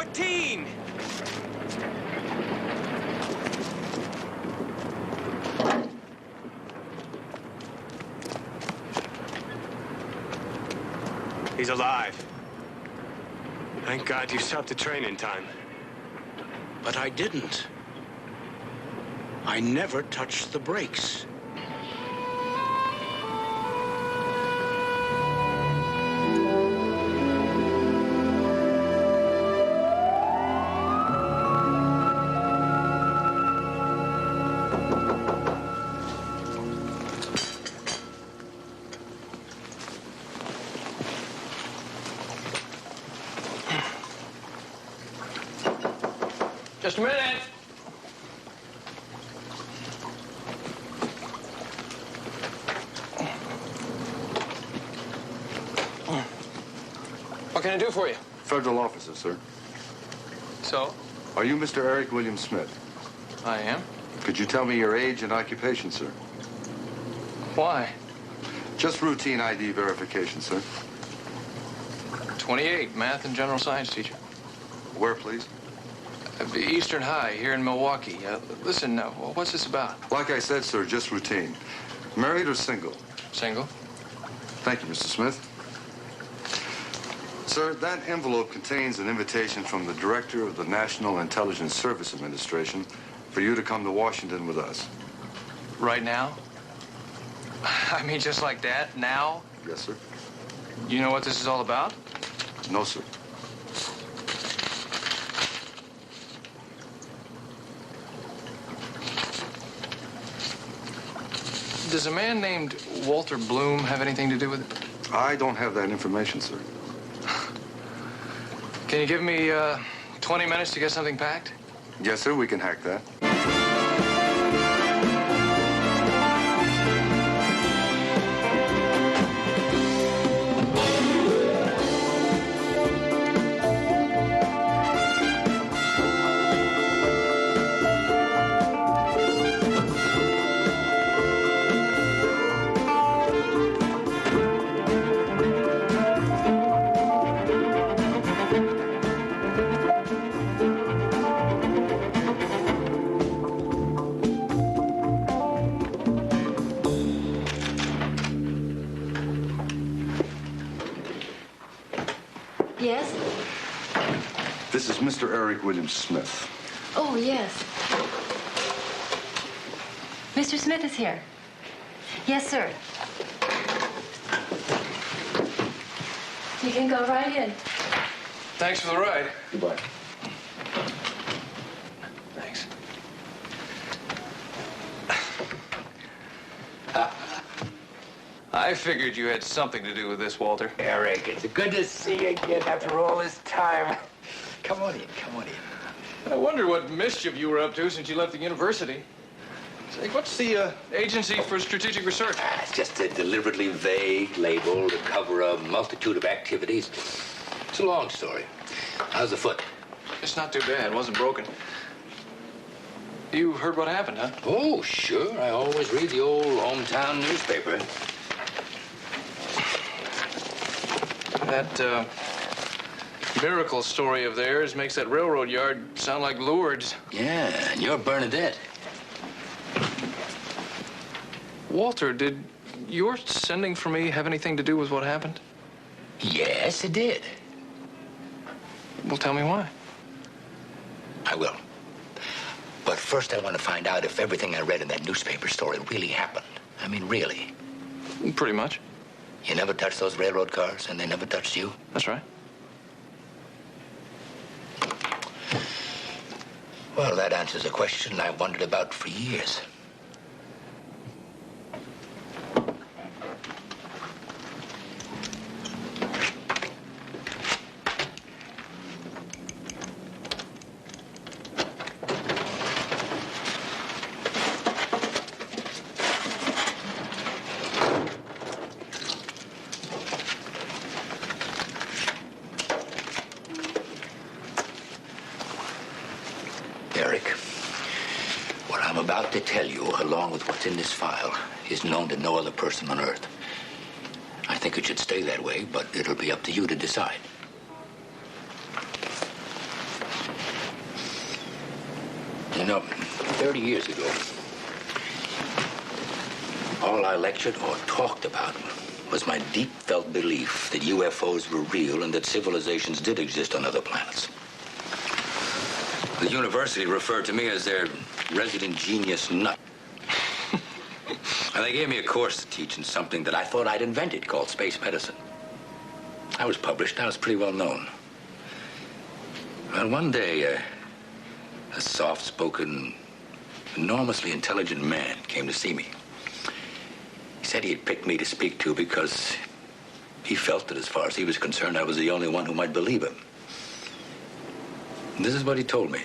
14! He's alive. Thank God you stopped the train in time. But I didn't. I never touched the brakes. Just a minute. What can I do for you? Federal officer, sir. So? Are you Mr. Eric William Smith? I am. Could you tell me your age and occupation, sir? Why? Just routine ID verification, sir. 28, math and general science teacher. Where, please? Eastern High, here in Milwaukee. Listen, what's this about? Like I said, sir, just routine. Married or single? Single. Thank you, Mr. Smith. Sir, that envelope contains an invitation from the Director of the National Intelligence Service Administration for you to come to Washington with us. Right now? I mean, just like that? Now? Yes, sir. You know what this is all about? No, sir. Does a man named Walter Bloom have anything to do with it? I don't have that information, sir. Can you give me 20 minutes to get something packed? Yes, sir, we can hack that. Yes? This is Mr. Eric William Smith. Oh, yes. Mr. Smith is here. Yes, sir. You can go right in. Thanks for the ride. Goodbye. Thanks. I figured you had something to do with this, Walter. Eric, it's good to see you again after all this time. Come on in, come on in. I wonder what mischief you were up to since you left the university. Say, what's the Agency for Strategic Research? It's just a deliberately vague label to cover a multitude of activities. It's a long story. How's the foot? It's not too bad. It wasn't broken. You heard what happened, huh? Oh, sure. I always read the old hometown newspaper. That miracle story of theirs makes that railroad yard sound like Lourdes. Yeah, and you're Bernadette. Walter, did your sending for me have anything to do with what happened? Yes, it did. Well, tell me why. I will. But first I want to find out if everything I read in that newspaper story really happened. I mean, really. Pretty much. You never touched those railroad cars, and they never touched you? That's right. Well, that answers a question I've wondered about for years. Eric, what I'm about to tell you, along with what's in this file, is known to no other person on Earth. I think it should stay that way, but it'll be up to you to decide. You know, 30 years ago, all I lectured or talked about was my deep-felt belief that UFOs were real and that civilizations did exist on other planets. The university referred to me as their resident genius nut. And they gave me a course to teach in something that I thought I'd invented called space medicine. I was published, I was pretty well known. And one day, a soft-spoken, enormously intelligent man came to see me. He said he had picked me to speak to because he felt that as far as he was concerned, I was the only one who might believe him. And this is what he told me.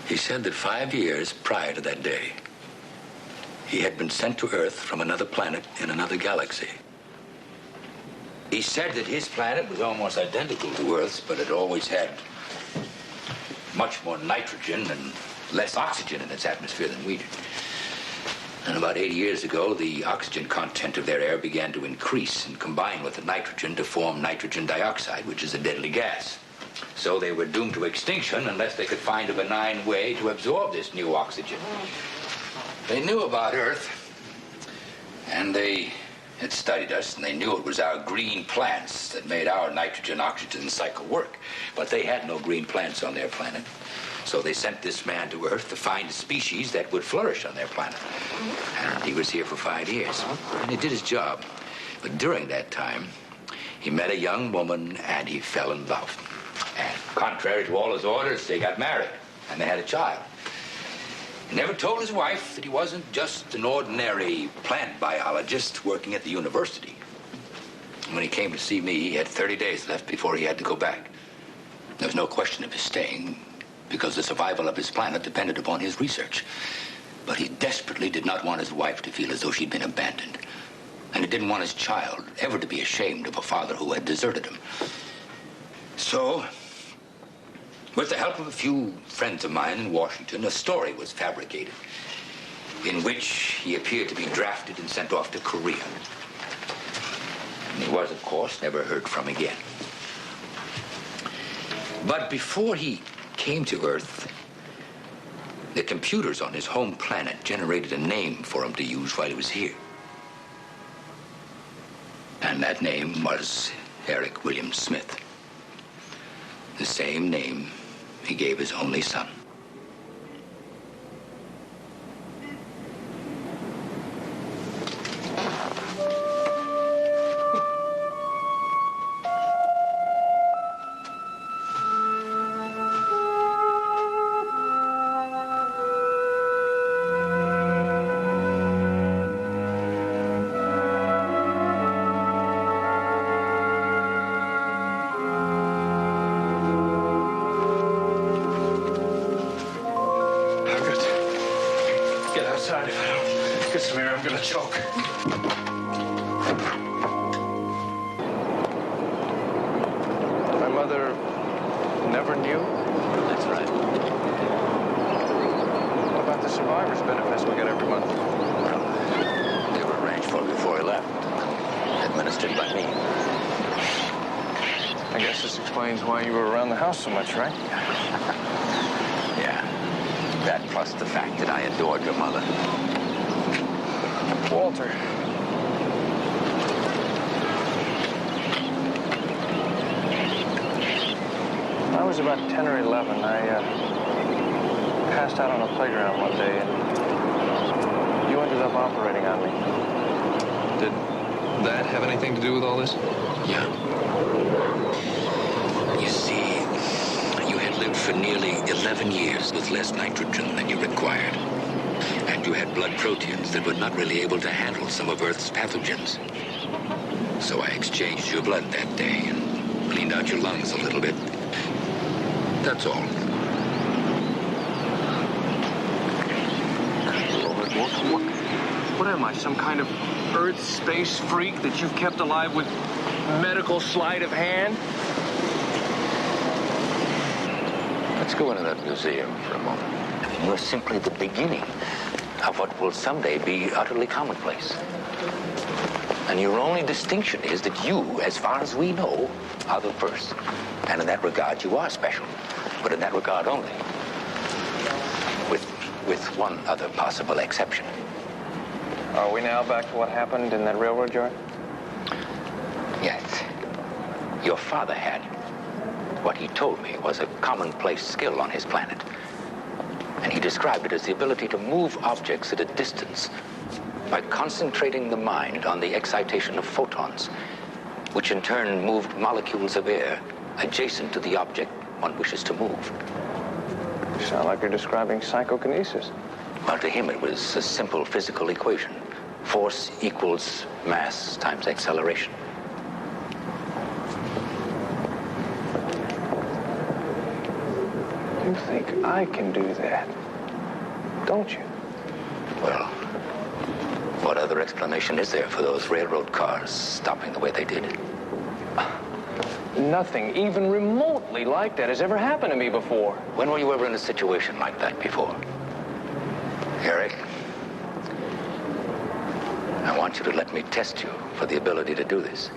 He said that 5 years prior to that day, he had been sent to Earth from another planet in another galaxy. He said that his planet was almost identical to Earth's, but it always had much more nitrogen and less oxygen in its atmosphere than we did. And about 80 years ago, the oxygen content of their air began to increase and combine with the nitrogen to form nitrogen dioxide, which is a deadly gas. So they were doomed to extinction unless they could find a benign way to absorb this new oxygen. They knew about Earth, and they had studied us, and they knew it was our green plants that made our nitrogen-oxygen cycle work. But they had no green plants on their planet. So they sent this man to Earth to find a species that would flourish on their planet. And he was here for 5 years, and he did his job. But during that time, he met a young woman, and he fell in love. And contrary to all his orders, they got married, and they had a child. He never told his wife that he wasn't just an ordinary plant biologist working at the university. When he came to see me, he had 30 days left before he had to go back. There was no question of his staying, because the survival of his planet depended upon his research. But he desperately did not want his wife to feel as though she'd been abandoned. And he didn't want his child ever to be ashamed of a father who had deserted him. So, with the help of a few friends of mine in Washington, a story was fabricated in which he appeared to be drafted and sent off to Korea. And he was, of course, never heard from again. But before he came to Earth, the computers on his home planet generated a name for him to use while he was here. And that name was Eric William Smith. The same name he gave his only son. Outside, if I don't get some air, I'm gonna choke. My mother never knew? That's right. What about the survivor's benefits we get every month? Well, they were arranged for before he left, administered by me. I guess this explains why you were around the house so much, right? Yeah. That plus the fact that I adored your mother. Walter. I was about 10 or 11. I passed out on a playground one day, and you ended up operating on me. Did that have anything to do with all this? Yeah. You see, you had lived for nearly 11 years with less nitrogen than you required. And you had blood proteins that were not really able to handle some of Earth's pathogens. So I exchanged your blood that day and cleaned out your lungs a little bit. That's all. What am I, some kind of Earth space freak that you've kept alive with medical sleight of hand? Let's go into that museum for a moment. I mean, you're simply the beginning of what will someday be utterly commonplace. And your only distinction is that you, as far as we know, are the first. And in that regard, you are special. But in that regard only. with one other possible exception. Are we now back to what happened in that railroad yard? Yes. Your father had what he told me was a commonplace skill on his planet. And he described it as the ability to move objects at a distance by concentrating the mind on the excitation of photons, which in turn moved molecules of air adjacent to the object one wishes to move. You sound like you're describing psychokinesis. Well, to him it was a simple physical equation. Force equals mass times acceleration. You think I can do that, don't you? Well, what other explanation is there for those railroad cars stopping the way they did? Nothing even remotely like that has ever happened to me before. When were you ever in a situation like that before? Eric, I want you to let me test you for the ability to do this.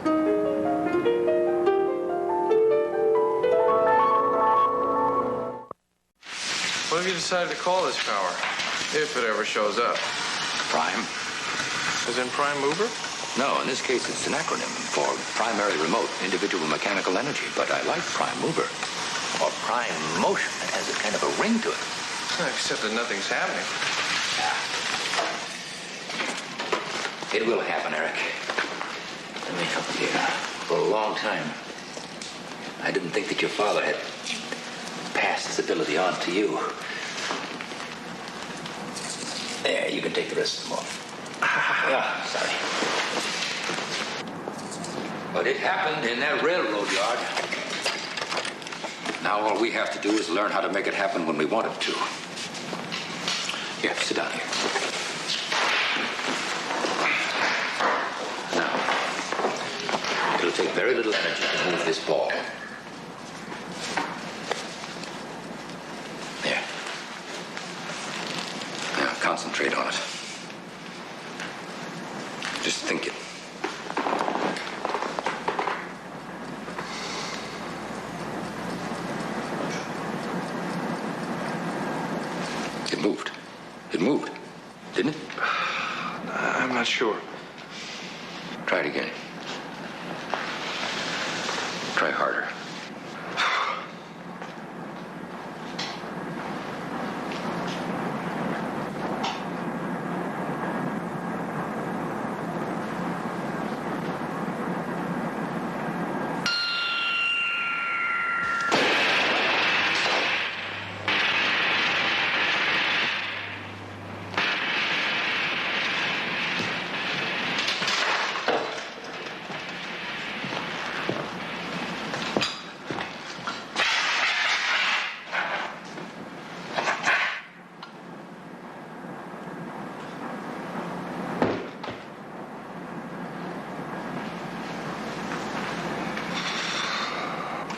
What have you decided to call this power, if it ever shows up? Prime? Is in prime mover? No, in this case it's an acronym for primary remote individual mechanical energy, but I like prime mover. Or prime motion. It has a kind of a ring to it. Except that nothing's happening. It will happen, Eric. Let me help you. For a long time, I didn't think that your father had passed this ability on to you. There, you can take the rest of them off. Yeah, sorry. But it happened in that railroad yard. Now all we have to do is learn how to make it happen when we want it to. Here, sit down here. Now, it'll take very little energy to move this ball. There. Now, concentrate on it. Just think it. It moved. It moved, didn't it? I'm not sure. Try it again. Try harder.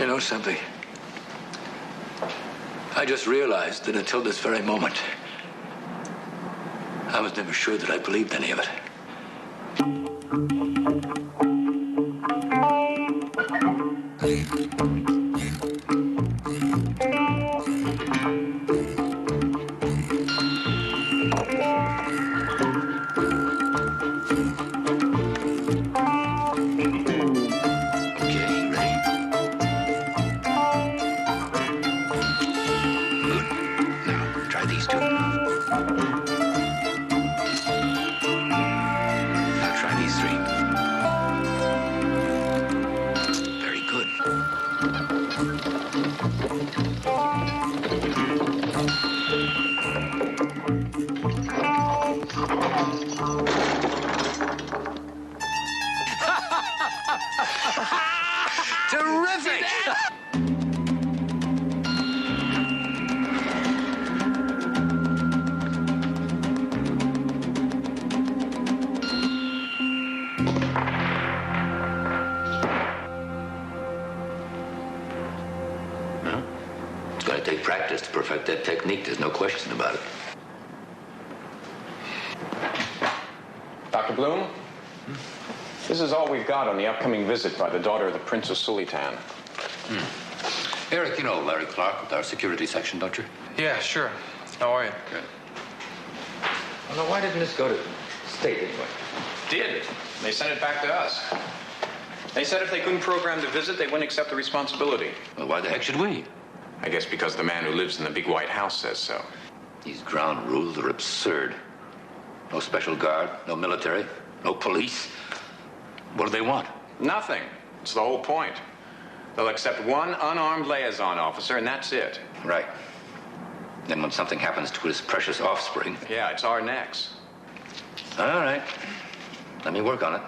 You know something? I just realized that until this very moment, I was never sure that I believed any of it. Terrific! It's going to take practice to perfect that technique. There's no question about it. Dr. Bloom? This is all we've got on the upcoming visit by the daughter of the Prince of Sulitan. Eric, you know Larry Clark with our security section, don't you? Yeah, sure. How are you? Good. Well, now, why didn't this go to state anyway? Did. They sent it back to us. They said if they couldn't program the visit, they wouldn't accept the responsibility. Well, why the heck should we? I guess because the man who lives in the big white house says so. These ground rules are absurd. No special guard, no military, no police. What do they want? Nothing. It's the whole point. They'll accept one unarmed liaison officer, and that's it. Right. Then when something happens to his precious offspring... Yeah, it's our necks. All right. Let me work on it.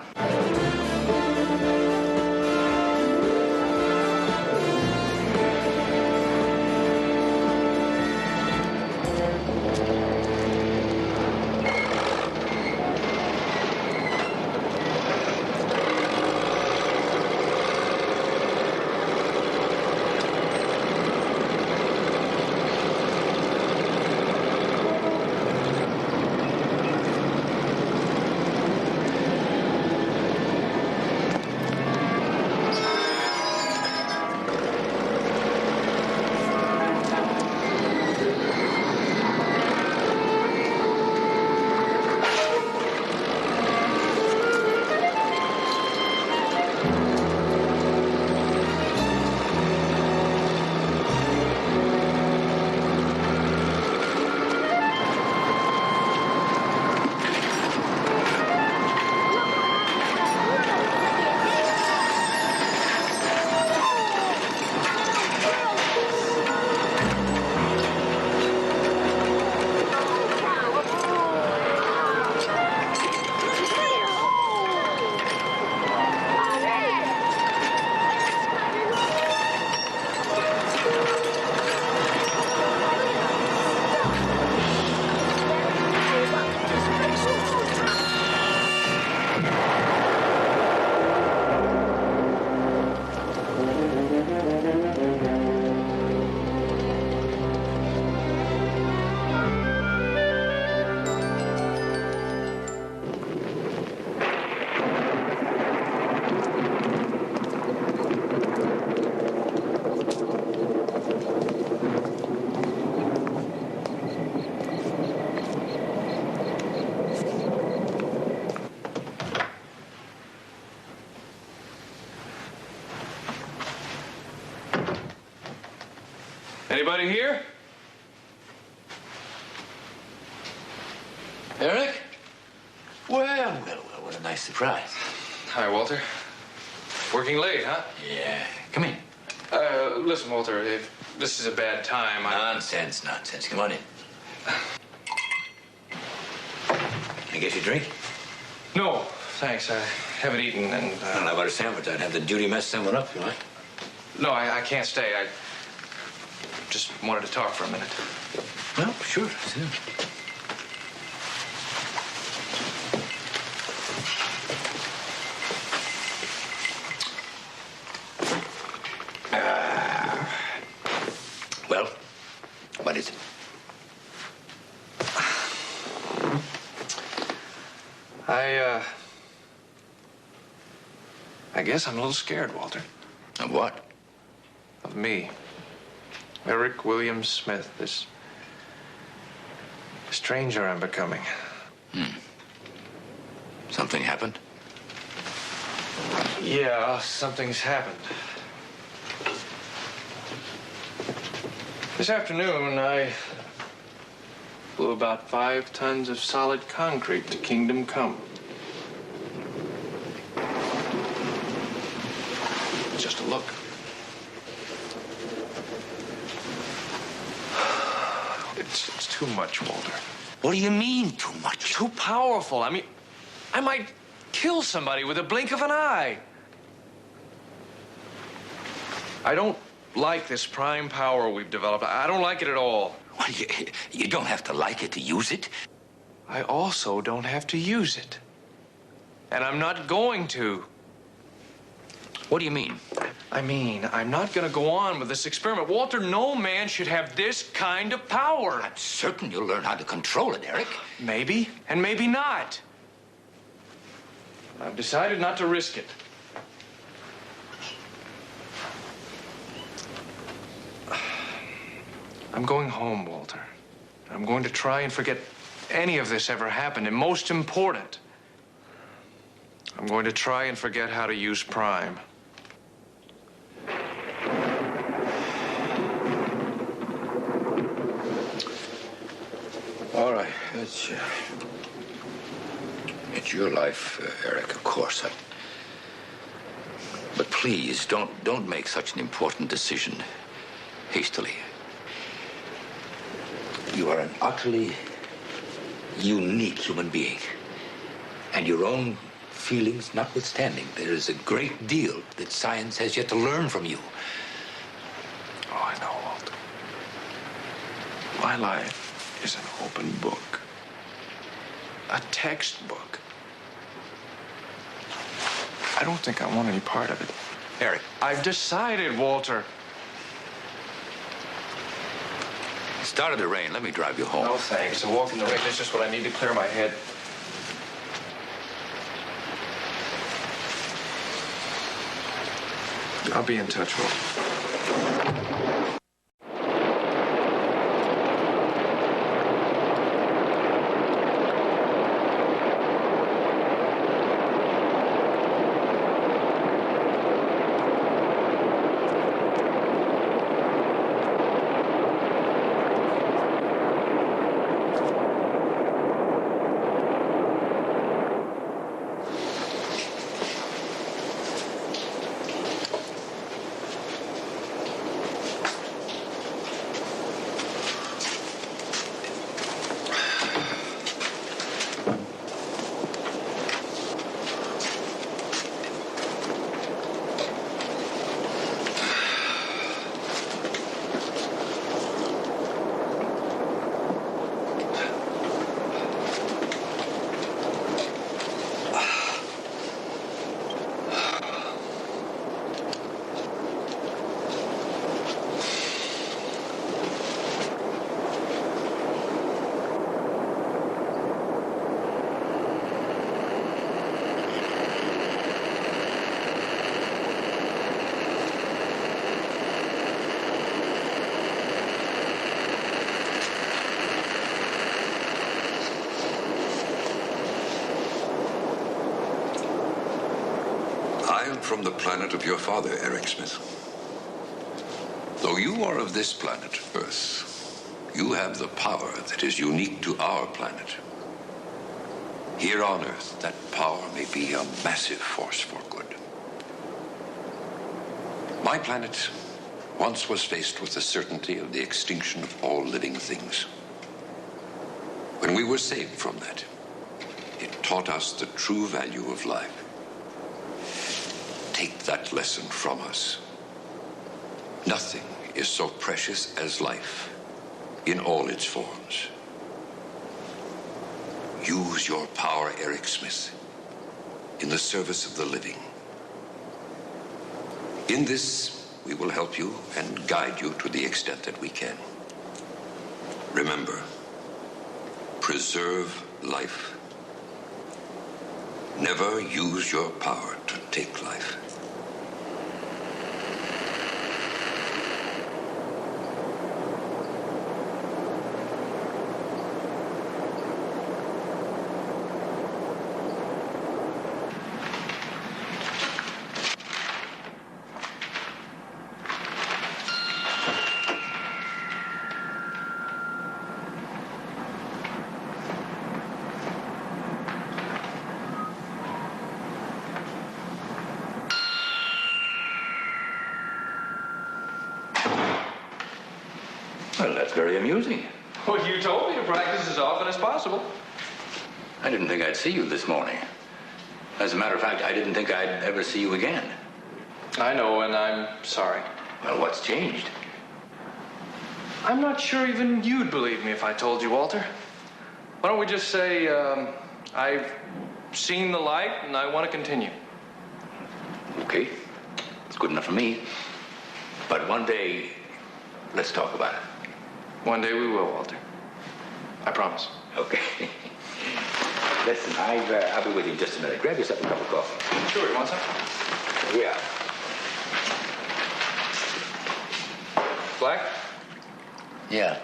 Anybody here? Eric? Well, what a nice surprise. Hi, Walter. Working late, huh? Yeah. Come in. Listen, Walter, if this is a bad time, Nonsense. Come on in. I guess you drink? No, thanks. I haven't eaten, and... I don't know about a sandwich. I'd have the duty mess send one up, if you like. No, I can't stay. I just wanted to talk for a minute. Well, sure. Soon. Well, what is it? I guess I'm a little scared, Walter. Of what? Of me. Eric William Smith, this stranger I'm becoming. Something happened? Yeah, something's happened. This afternoon, I blew about 5 tons of solid concrete to Kingdom Come. Just a look. It's too much, Walter. What do you mean, too much? Too powerful. I mean, I might kill somebody with a blink of an eye. I don't like this prime power we've developed. I don't like it at all. Well, you don't have to like it to use it. I also don't have to use it. And I'm not going to. What do you mean? I mean, I'm not going to go on with this experiment. Walter, no man should have this kind of power. I'm certain you'll learn how to control it, Eric. Maybe, and maybe not. I've decided not to risk it. I'm going home, Walter. I'm going to try and forget any of this ever happened. And most important, I'm going to try and forget how to use Prime. All right. It's your life, Eric, of course. But please, don't make such an important decision hastily. You are an utterly unique human being. And your own feelings notwithstanding, there is a great deal that science has yet to learn from you. Oh, I know, Walter. My life is an open book. A textbook. I don't think I want any part of it. Eric. I've decided, Walter. It started to rain. Let me drive you home. No, thanks. A walk in the rain is just what I need to clear my head. I'll be in touch, Walter. I am from the planet of your father, Eric Smith. Though you are of this planet, Earth, you have the power that is unique to our planet. Here on Earth, that power may be a massive force for good. My planet once was faced with the certainty of the extinction of all living things. When we were saved from that, it taught us the true value of life. Take that lesson from us. Nothing is so precious as life in all its forms. Use your power, Eric Smith, in the service of the living. In this, we will help you and guide you to the extent that we can. Remember, preserve life. Never use your power to take life. Well, that's very amusing. Well, you told me to practice as often as possible. I didn't think I'd see you this morning. As a matter of fact, I didn't think I'd ever see you again. I know, and I'm sorry. Well, what's changed? I'm not sure even you'd believe me if I told you, Walter. Why don't we just say, I've seen the light and I want to continue. Okay. It's good enough for me. But one day, let's talk about it. One day we will, Walter. I promise. Okay. Listen, I'll be with you in just a minute. Grab yourself a cup of coffee. Sure, you want some? Yeah. Black? Yeah.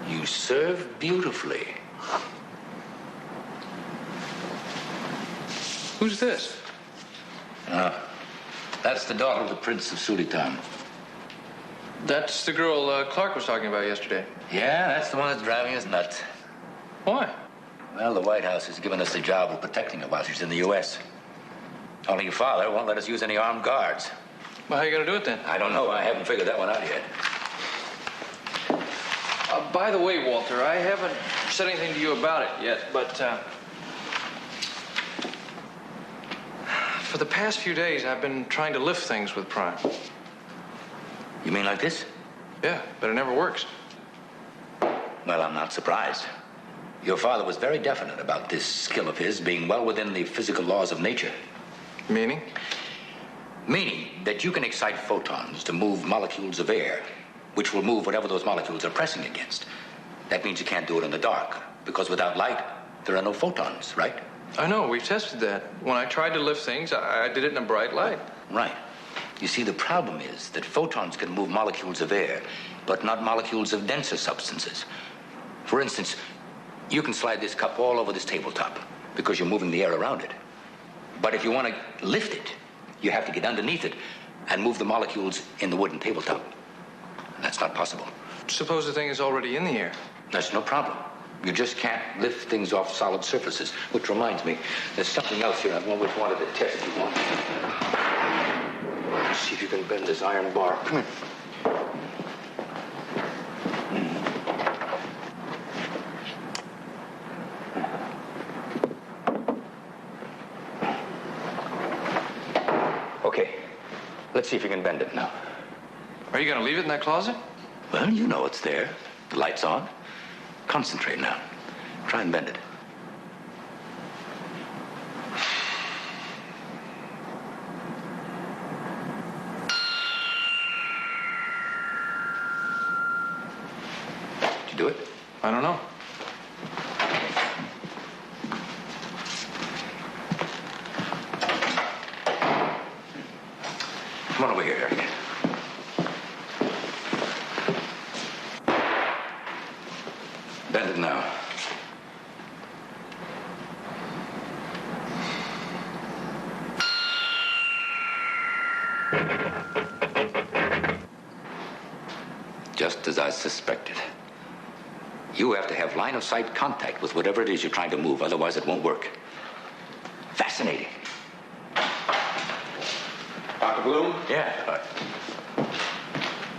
You serve beautifully. Who's this? That's the daughter of the Prince of Sulitan. That's the girl Clark was talking about yesterday. Yeah, that's the one that's driving us nuts. Why? Well, the White House has given us the job of protecting her while she's in the U.S. Only your father won't let us use any armed guards. Well, how are you going to do it then? I don't know. I haven't figured that one out yet. By the way, Walter, I haven't said anything to you about it yet, but for the past few days, I've been trying to lift things with Prime. You mean like this? Yeah, but it never works. Well, I'm not surprised. Your father was very definite about this skill of his being well within the physical laws of nature. Meaning? Meaning that you can excite photons to move molecules of air, which will move whatever those molecules are pressing against. That means you can't do it in the dark, because without light, there are no photons, right? I know, we've tested that. When I tried to lift things, I did it in a bright light. Right. You see, the problem is that photons can move molecules of air, but not molecules of denser substances. For instance, you can slide this cup all over this tabletop because you're moving the air around it. But if you want to lift it, you have to get underneath it and move the molecules in the wooden tabletop. And that's not possible. Suppose the thing is already in the air. That's no problem. You just can't lift things off solid surfaces. Which reminds me, there's something else here I've always wanted to test you on. Let's see if you can bend this iron bar. Come here. Okay. Let's see if you can bend it now. Are you going to leave it in that closet? Well, you know it's there. The light's on. Concentrate now. Try and bend it. Did you do it? I don't know. Come on over here, Eric. Bend it now. Just as I suspected. You have to have line of sight contact with whatever it is you're trying to move, otherwise it won't work. Fascinating. Dr. Bloom? Yeah.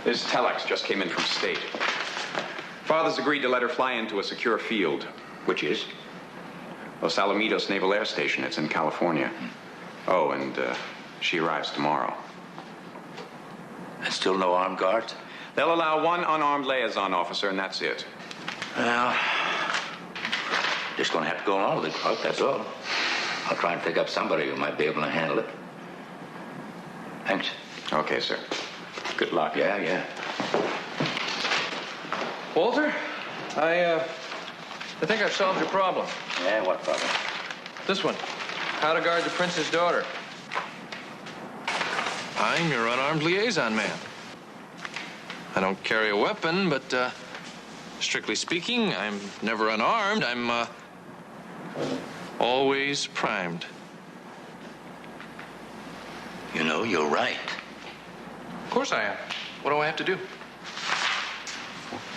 This telex just came in from State. Father's agreed to let her fly into a secure field. Which is? Los Alamitos Naval Air Station. It's in California. Oh, and she arrives tomorrow. And still no armed guards? They'll allow one unarmed liaison officer, and that's it. Well, just gonna have to go along with it, Clark, that's all. I'll try and pick up somebody who might be able to handle it. Thanks. Okay, sir. Good luck. Yeah. Walter, I think I've solved your problem. Yeah, what problem? This one. How to guard the prince's daughter. I'm your unarmed liaison man. I don't carry a weapon, but strictly speaking, I'm never unarmed. I'm always primed. You know, you're right. Of course I am. What do I have to do?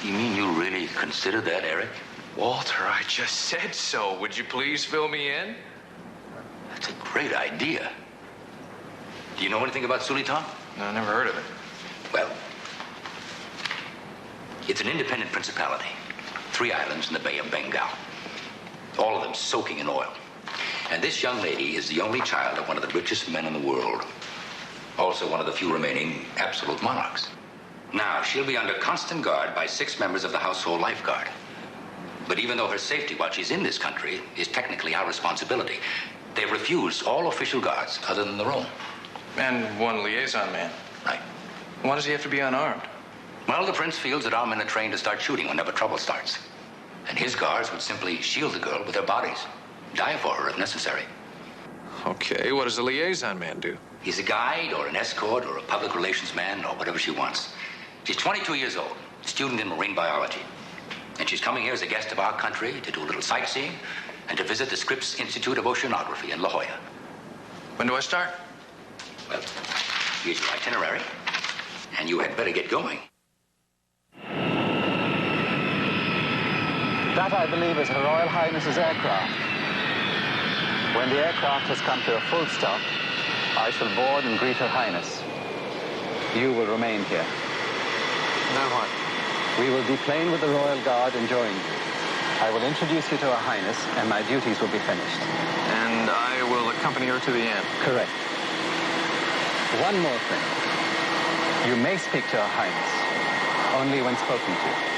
You mean you really consider that, Eric? Walter, I just said so. Would you please fill me in? That's a great idea. Do you know anything about Sulitan? No, I never heard of it. Well, it's an independent principality. 3 islands in the Bay of Bengal. All of them soaking in oil. And this young lady is the only child of one of the richest men in the world. Also one of the few remaining absolute monarchs. Now, she'll be under constant guard by 6 members of the household lifeguard. But even though her safety while she's in this country is technically our responsibility, they've refused all official guards other than their own. And one liaison man. Right. Why does he have to be unarmed? Well, the prince feels that our men are trained to start shooting whenever trouble starts. And his guards would simply shield the girl with their bodies. Die for her if necessary. Okay, what does a liaison man do? He's a guide or an escort or a public relations man or whatever she wants. She's 22 years old, student in marine biology. And she's coming here as a guest of our country to do a little sightseeing and to visit the Scripps Institute of Oceanography in La Jolla. When do I start? Well, here's your itinerary, and you had better get going. That, I believe, is Her Royal Highness's aircraft. When the aircraft has come to a full stop, I shall board and greet Her Highness. You will remain here. Then what? We will deplane with the Royal Guard and join you. I will introduce you to Her Highness, and my duties will be finished. And I will accompany her to the end. Correct. One more thing. You may speak to Her Highness, only when spoken to.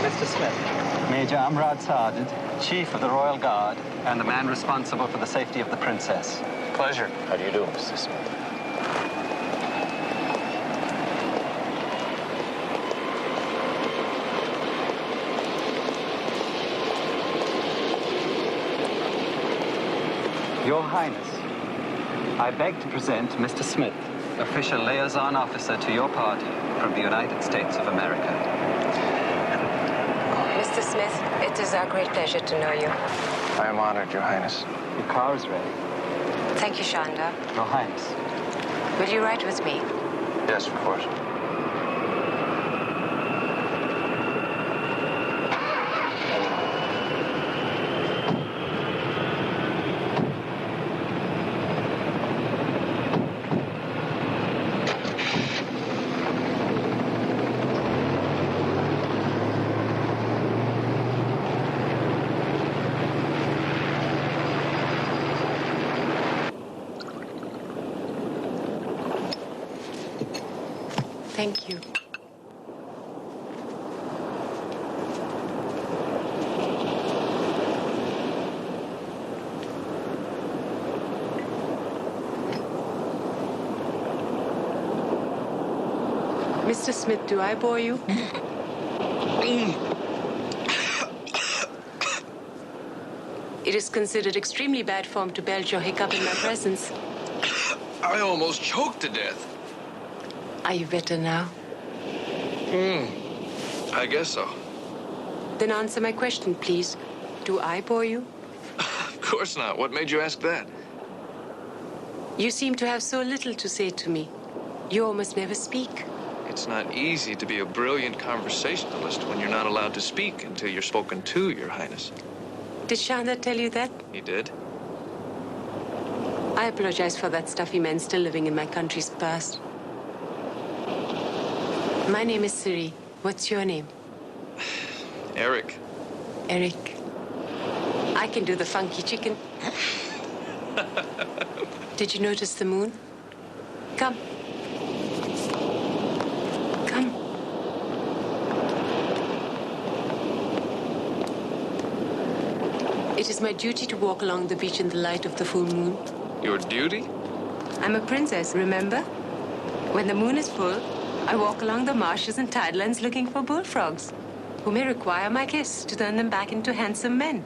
Mr. Smith, Major Amrad Sargent, Chief of the Royal Guard, and the man responsible for the safety of the Princess. Pleasure. How do you do, Mr. Smith? Your Highness, I beg to present Mr. Smith, official liaison officer to your party from the United States of America. Mr. Smith, it is our great pleasure to know you. I am honored, Your Highness. Your car is ready. Thank you, Shanda. Your Highness. Will you ride with me? Yes, of course. Thank you. Mr. Smith, do I bore you? It is considered extremely bad form to belch or hiccup in my presence. I almost choked to death. Are you better now? I guess so. Then answer my question, please. Do I bore you? Of course not. What made you ask that? You seem to have so little to say to me. You almost never speak. It's not easy to be a brilliant conversationalist when you're not allowed to speak until you're spoken to, Your Highness. Did Shanda tell you that? He did? I apologize for that stuffy man still living in my country's past. My name is Siri. What's your name? Eric. Eric. I can do the funky chicken. Did you notice the moon? Come. Come. It is my duty to walk along the beach in the light of the full moon. Your duty? I'm a princess, remember? When the moon is full, I walk along the marshes and tidelands looking for bullfrogs, who may require my kiss to turn them back into handsome men.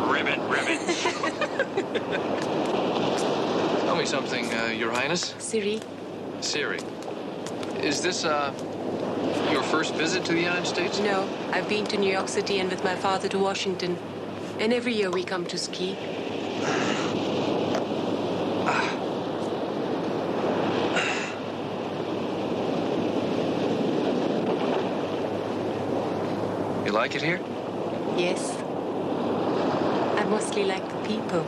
Ribbit. Tell me something, Your Highness. Siri, Siri. Is this, your first visit to the United States? no, I've been to New York City and with my father to Washington. And every year we come to ski. You like it here? Yes. I mostly like the people.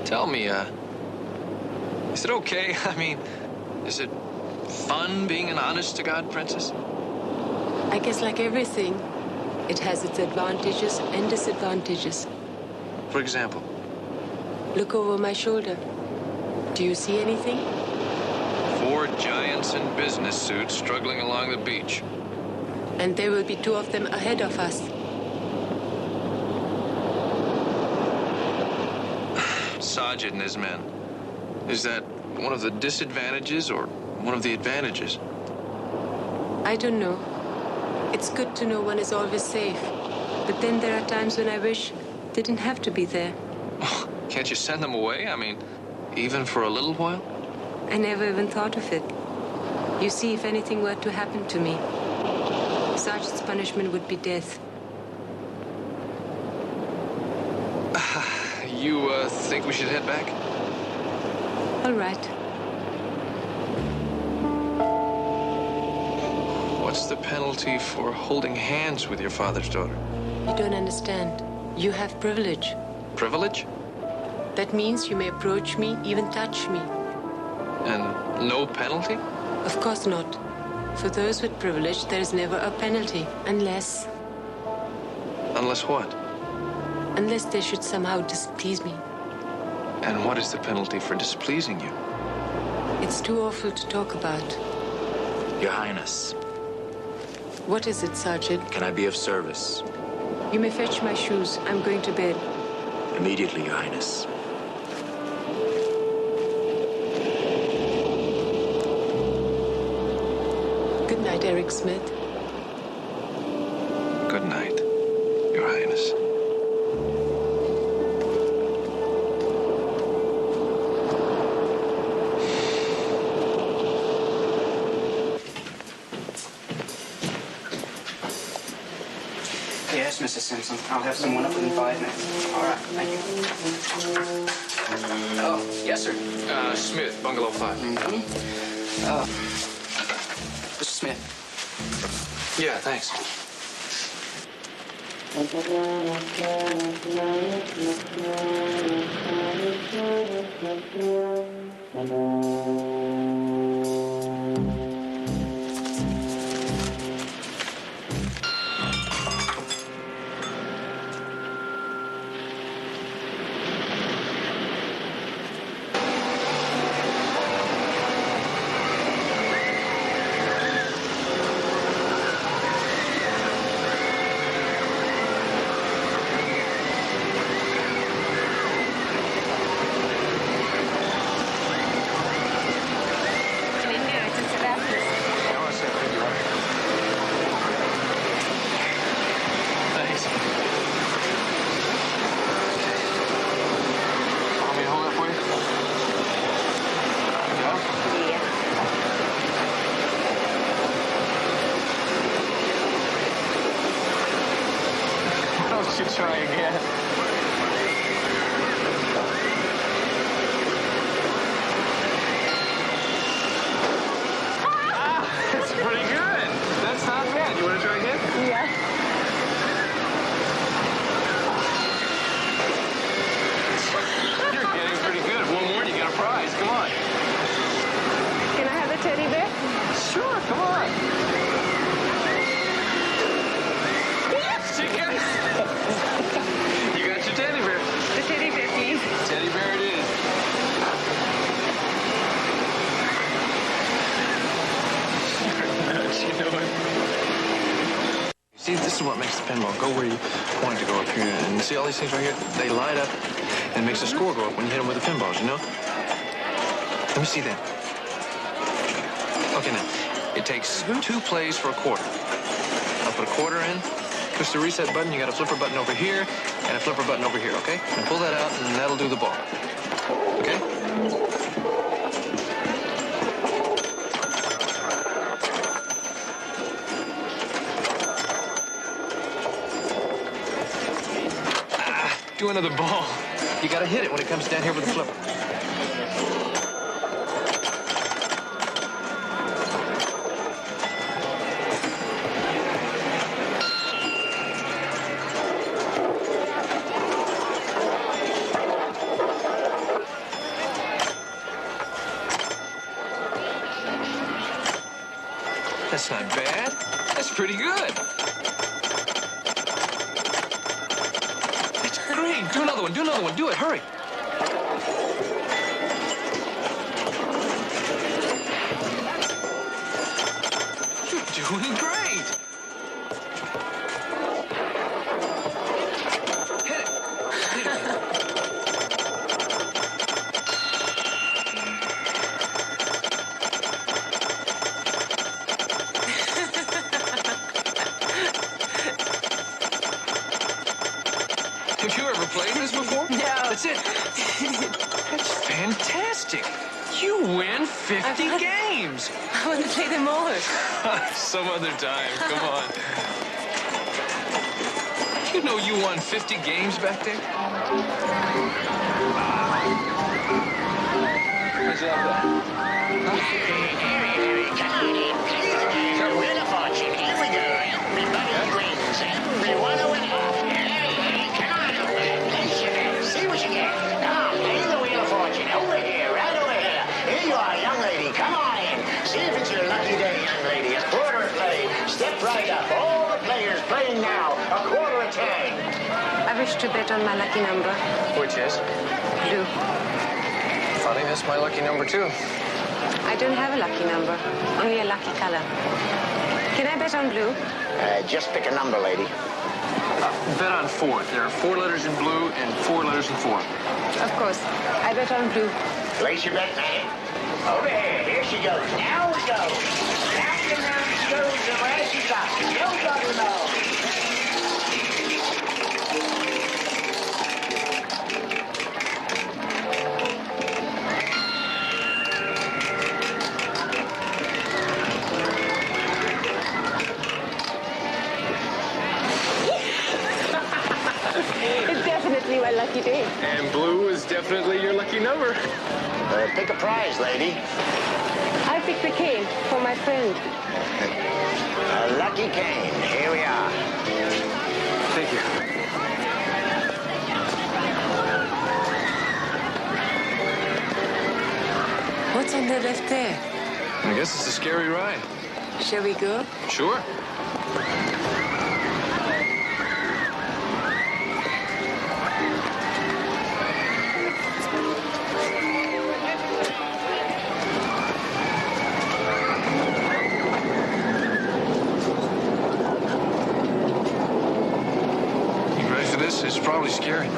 Tell me, Is it okay? I mean, is it fun being an honest-to-God princess? I guess like everything, it has its advantages and disadvantages. For example? Look over my shoulder. Do you see anything? 4 giants in business suits struggling along the beach. And there will be 2 of them ahead of us. Sajid and his men. Is that one of the disadvantages or one of the advantages? I don't know. It's good to know one is always safe. But then there are times when I wish they didn't have to be there. Can't you send them away? I mean, even for a little while? I never even thought of it. You see, if anything were to happen to me, Sergeant's punishment would be death. You think we should head back? All right. What's the penalty for holding hands with your father's daughter? You don't understand. You have privilege. Privilege? That means you may approach me, even touch me. And no penalty? Of course not. For those with privilege, there is never a penalty. Unless Unless what? unless they should somehow displease me. And what is the penalty for displeasing you? It's too awful to talk about. Your Highness, What is it, Sergeant? can I be of service? You may fetch my shoes. I'm going to bed. Immediately, Your Highness. Good night, Eric Smith. Good night, Your Highness. Yes, Mrs. Simpson. I'll have someone up within 5 minutes. All right, thank you. Oh, yes, sir. Smith, Bungalow 5. Mr. Smith. Yeah, thanks. Thanks. Want me to hold that for you? Why don't you try again? That's pretty good. That's not bad. You want to try again? Yeah. You're getting pretty good. One more and you get a prize. Come on. Can I have the teddy bear? Sure, come on. Yes, you got it. You got your teddy bear. The teddy bear, please. Teddy bear it is. You know it. See, this is what makes the pinball go where you want it to go up here. And see all these things right here? They light up and it makes the score go up when you hit them with the pinballs, you know? Let me see that. Okay, now, it takes 2 plays for a quarter. I'll put a quarter in, push the reset button, you got a flipper button over here and a flipper button over here, okay? Now pull that out and that'll do the ball. Okay? Do another ball. You gotta hit it when it comes down here with the flipper. That's not bad. That's pretty good. That's great. Do another one. Do another one. Do it. Hurry. You're doing great. Hit it. Hit it. Have you ever played this before? No. That's it. That's fantastic. You win 50 games. I want to play them all. Some other time. Come on. You know you won 50 games back there? How'd you like that? Come on in, please. The Wheel of Fortune. Here we go. Everybody wins. Everyone a winner. Come on over. Place your bet. See what you get. Come on, play the Wheel of Fortune. Over here, right over here. Here you are, young lady. Come on in. See if it's your lucky day, young lady. A quarter of play. Step right up. All the players playing now. A quarter of 10. I wish to bet on my lucky number. Which is? Blue. Funny, that's my lucky number, too. I don't have a lucky number, only a lucky color. Can I bet on blue? Just pick a number, lady. Bet on 4. There are 4 letters in blue and 4 letters in 4. Of course. I bet on blue. Place your bet, man. Over here. Here she goes. Now we go. Round and round she goes, and where she's off. Nobody knows. It's definitely my lucky day. And blue is definitely your lucky number. Pick a prize, lady. I picked the cane for my friend. A lucky cane. Here we are. Thank you. What's on the left there? I guess it's a scary ride. Shall we go? Sure. You ready for this? It's probably scary.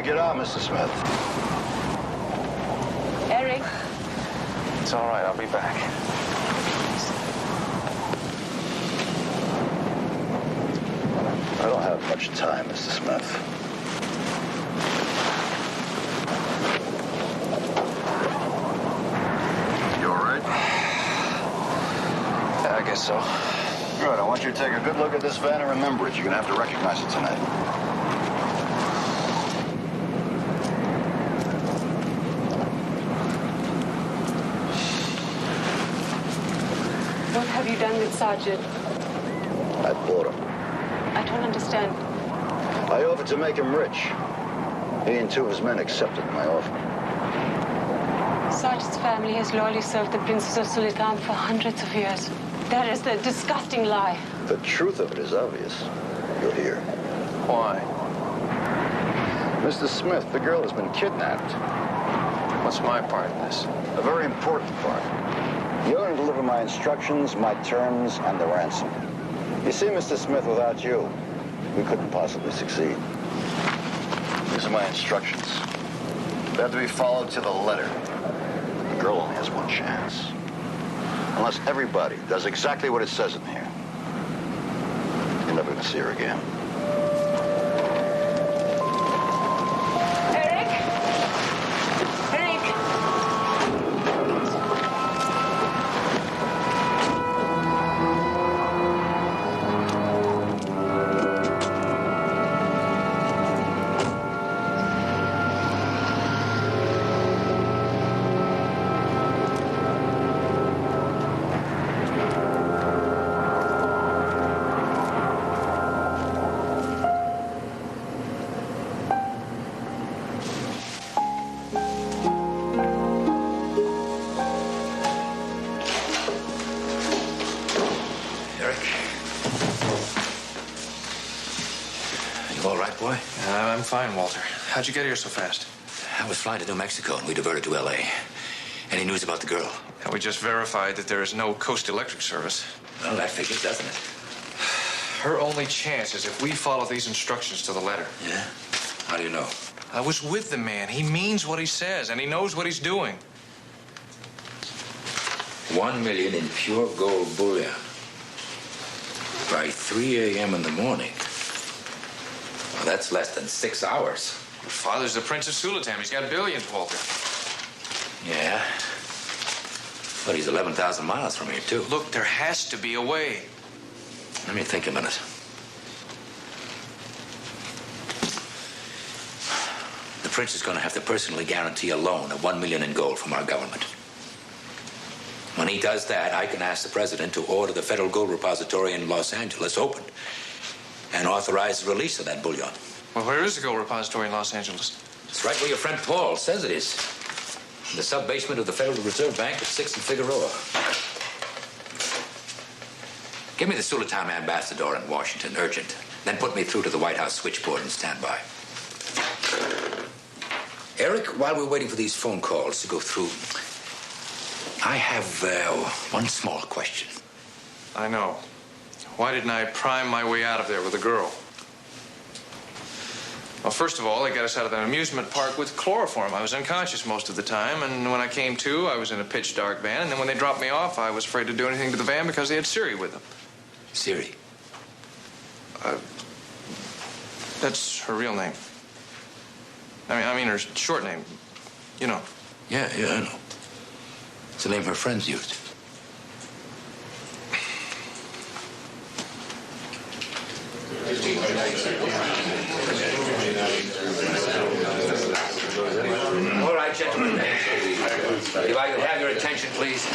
get on, Mr. Smith. Eric. It's all right. I'll be back. I don't have much time, Mr. Smith. You all right? Yeah, I guess so. Good. I want you to take a good look at this van and remember it. You're going to have to recognize it tonight. What have you done with Sergeant? I bought him. I don't understand. I offered to make him rich. He and two of his men accepted my offer. Sergeant's family has loyally served the Princess of Sultan for hundreds of years. That is the disgusting lie. The truth of it is obvious. You'll hear. Why? Mr. Smith, the girl has been kidnapped. What's my part in this? A very important part. You're going to deliver my instructions, my terms, and the ransom. You see, Mr. Smith, without you, we couldn't possibly succeed. These are my instructions. They have to be followed to the letter. The girl only has one chance. Unless everybody does exactly what it says in here, you're never going to see her again. I'm fine, Walter. How'd you get here so fast? I was flying to New Mexico, and we diverted to L.A. Any news about the girl? And we just verified that there is no Coast Electric service. Well, that figures, doesn't it? Her only chance is if we follow these instructions to the letter. Yeah? How do you know? I was with the man. He means what he says, and he knows what he's doing. 1 million in pure gold bullion. By 3 a.m. in the morning. Well, that's less than 6 hours. Your father's the Prince of Sultan. He's got billions, Walter. Yeah. But he's 11,000 miles from here, too. Look, there has to be a way. Let me think a minute. The Prince is going to have to personally guarantee a loan of 1 million in gold from our government. When he does that, I can ask the president to order the Federal Gold Repository in Los Angeles opened and authorize the release of that bullion. Well, where is the gold repository in Los Angeles? It's right where your friend Paul says it is. In the sub-basement of the Federal Reserve Bank at 6th and Figueroa. Give me the Sultan ambassador in Washington, urgent. Then put me through to the White House switchboard and stand by. Eric, while we're waiting for these phone calls to go through, I have one small question. I know. Why didn't I prime my way out of there with a girl? Well, first of all, they got us out of the amusement park with chloroform. I was unconscious most of the time, and when I came to, I was in a pitch-dark van, and then when they dropped me off, I was afraid to do anything to the van because they had Siri with them. Siri? That's her real name. I mean her short name. You know. Yeah, I know. It's the name her friends used. All right, gentlemen. If I could have your attention, please.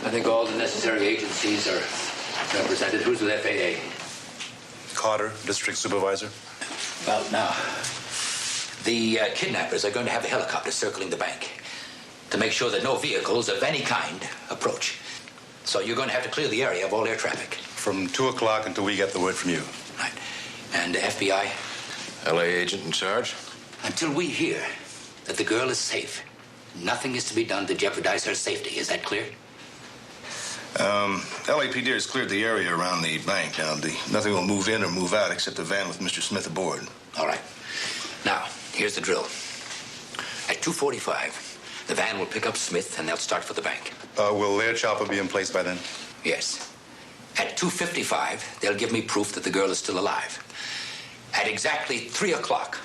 I think all the necessary agencies are represented. Who's with FAA? Carter, district supervisor. Well, now, the kidnappers are going to have a helicopter circling the bank to make sure that no vehicles of any kind approach. So you're going to have to clear the area of all air traffic. From 2 o'clock until we get the word from you. Right. And the FBI? LA agent in charge? Until we hear that the girl is safe, nothing is to be done to jeopardize her safety. Is that clear? LAPD has cleared the area around the bank. Now, nothing will move in or move out except the van with Mr. Smith aboard. All right. Now, here's the drill. At 2:45, the van will pick up Smith and they'll start for the bank. Will their chopper be in place by then? Yes. At 2:55, they'll give me proof that the girl is still alive. At exactly 3 o'clock,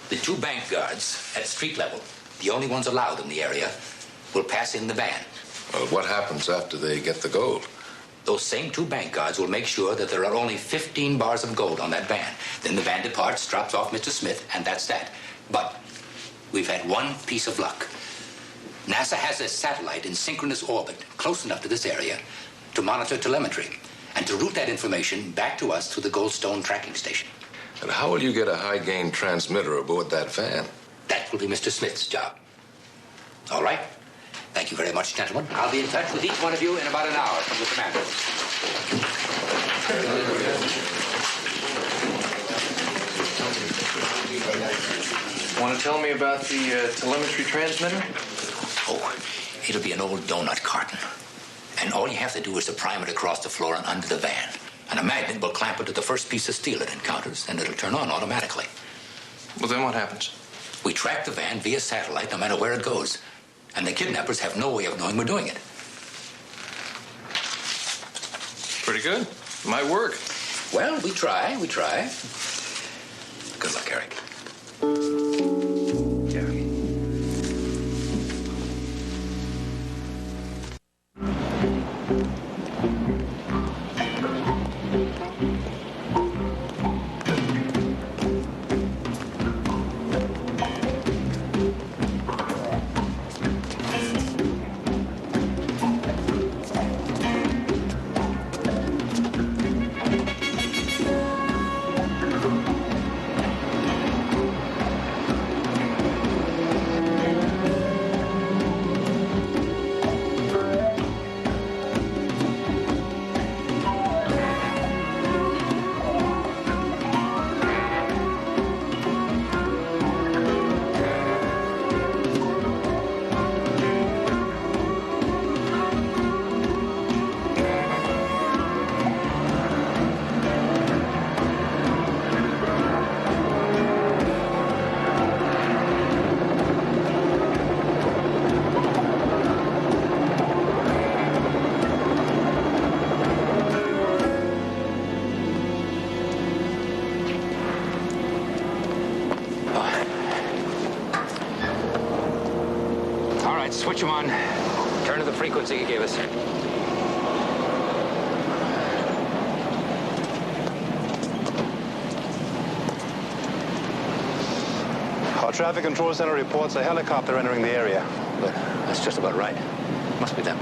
the 2 bank guards at street level, the only ones allowed in the area, will pass in the van. Well, what happens after they get the gold? Those same 2 bank guards will make sure that there are only 15 bars of gold on that van. Then the van departs, drops off Mr. Smith, and that's that. But we've had one piece of luck. NASA has a satellite in synchronous orbit close enough to this area to monitor telemetry and to route that information back to us through the Goldstone tracking station. And how will you get a high-gain transmitter aboard that van? That will be Mr. Smith's job. All right. Thank you very much, gentlemen. I'll be in touch with each one of you in about an hour from the commander. Want to tell me about the telemetry transmitter? Oh, it'll be an old donut carton. And all you have to do is to prime it across the floor and under the van. And a magnet will clamp it to the first piece of steel it encounters, and it'll turn on automatically. Well, then what happens? We track the van via satellite no matter where it goes. And the kidnappers have no way of knowing we're doing it. Pretty good. Might work. Well, we try. Good luck, Eric. Switch them on. Turn to the frequency you gave us. Our traffic control center reports a helicopter entering the area. But that's just about right. Must be them.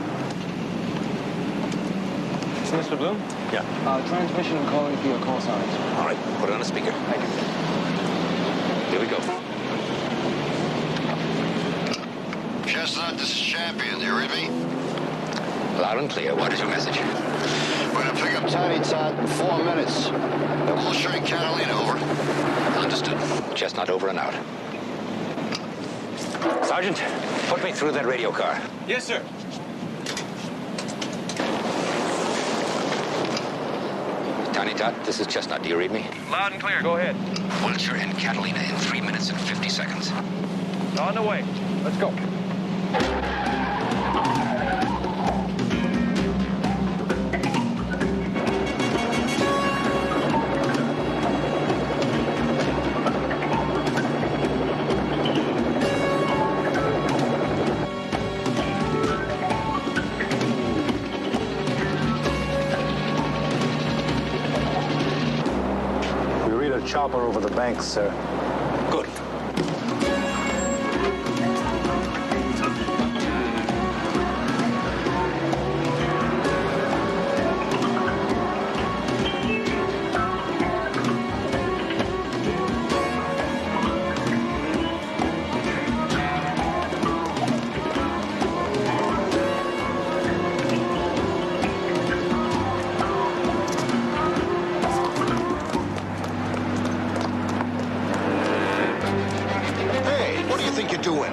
Mr. Bloom? Yeah. Transmission and calling for your call signs. All right, put it on the speaker. Thank you. Here we go. Chestnut, this is Champion. You read me? Loud and clear. What is your message? We're gonna pick up Tiny Tot in 4 minutes. We'll shrink Catalina over. Understood. Chestnut over and out. Sergeant, put me through that radio car. Yes, sir. Tiny Tot, this is Chestnut. Do you read me? Loud and clear. Go ahead. Wilshire and Catalina in 3 minutes and 50 seconds. On the way. Let's go. We read a chopper over the bank, sir. Good.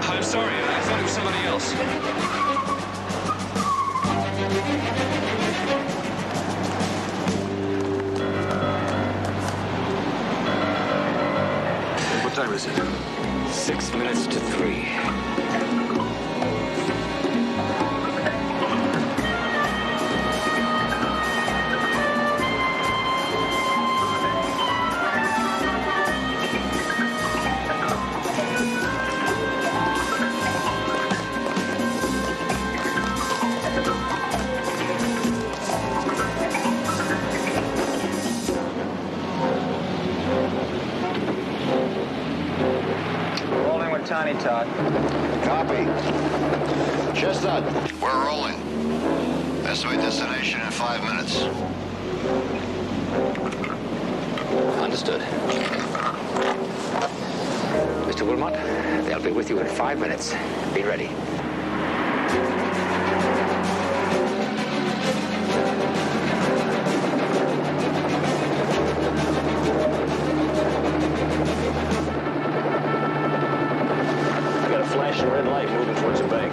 I'm sorry, I thought it was somebody else. What time is is it? 6 minutes to 3. Rolling with Tiny Todd. Copy. Chestnut. We're rolling. Estimate destination in 5 minutes. Understood. Mr. Wilmot, they'll be with you in 5 minutes. Be ready. I got a flashing red light moving towards the bank.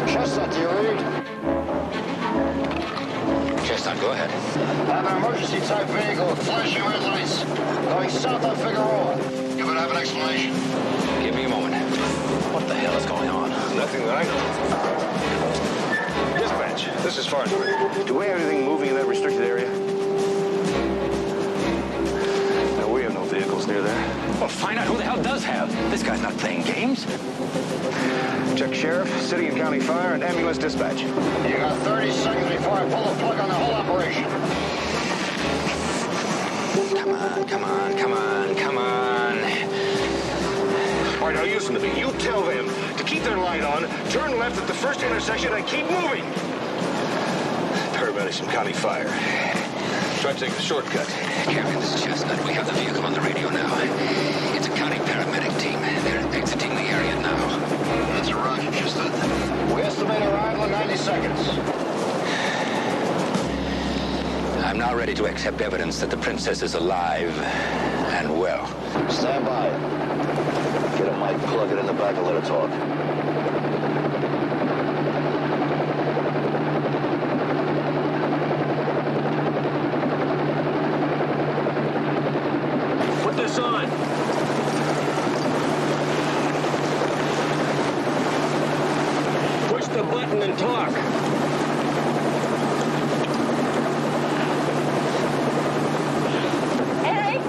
Chestnut, do you read? Chestnut, go ahead. I have an emergency type vehicle with flashing red lights going south on Figueroa. You would have an explanation. Give me a moment. What the hell is going on? Nothing that I know. Dispatch, this is Farnsworth. Do we have anything moving in that restricted area? No, we have no vehicles near there. Well, find out who the hell does have. This guy's not playing games. Check sheriff, city and county fire, and ambulance dispatch. You got 30 seconds before I pull the plug on the whole operation. Come on, come on, come on, come on. All right, now listen to me. You tell them to keep their light on, turn left at the first intersection, and keep moving. Paramedics and county fire. Try to take a shortcut. Captain, this is Chestnut. We have the vehicle on the radio now. It's a county paramedic team. They're exiting the area now. That's a roger, Chestnut. We estimate arrival in 90 seconds. I'm now ready to accept evidence that the princess is alive and well. Stand by. Get a mic, plug it in the back, and let her talk. Put this on. Push the button and talk. Eric,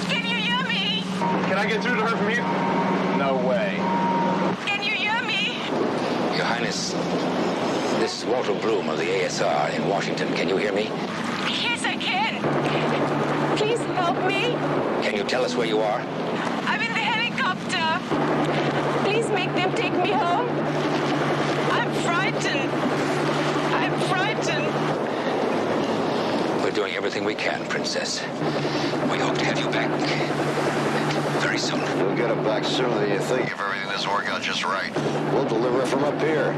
can you hear me? Can I get through to her from here? No way. Can you hear me? Your Highness, this is Walter Bloom of the ASR in Washington. Can you hear me? Yes, I can. Please help me. Can you tell us where you are? I'm in the helicopter. Please make them take me home. I'm frightened. I'm frightened. We're doing everything we can, Princess. We hope to have you back very soon. You'll get her back sooner than you think if everything doesn't work out just right. We'll deliver it from up here.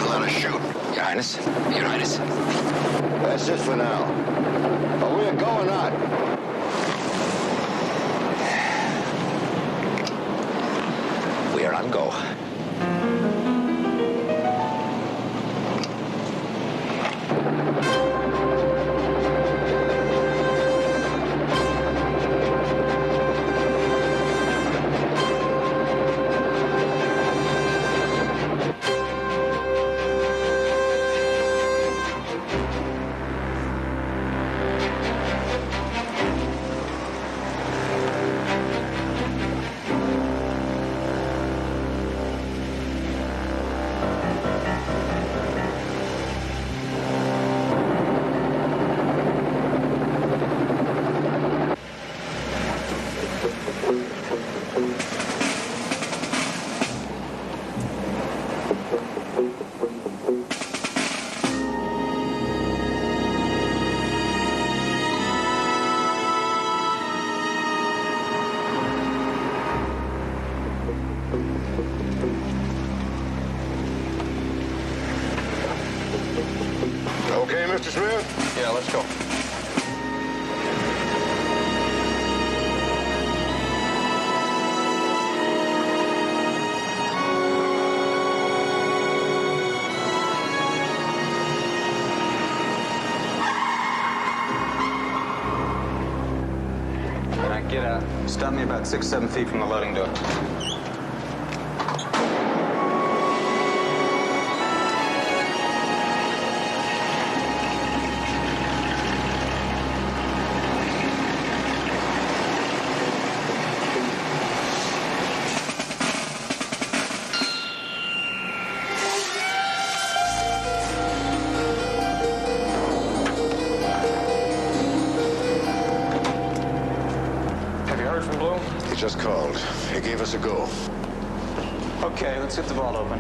Let us shoot. Your Highness. Your Highness. That's it for now. Are we a go or not? We are on go. Okay, Mr. Smith? Yeah, let's go. Get out. Stop me about 6-7 feet from the loading door. He just called. He gave us a go. Okay, let's get the vault open.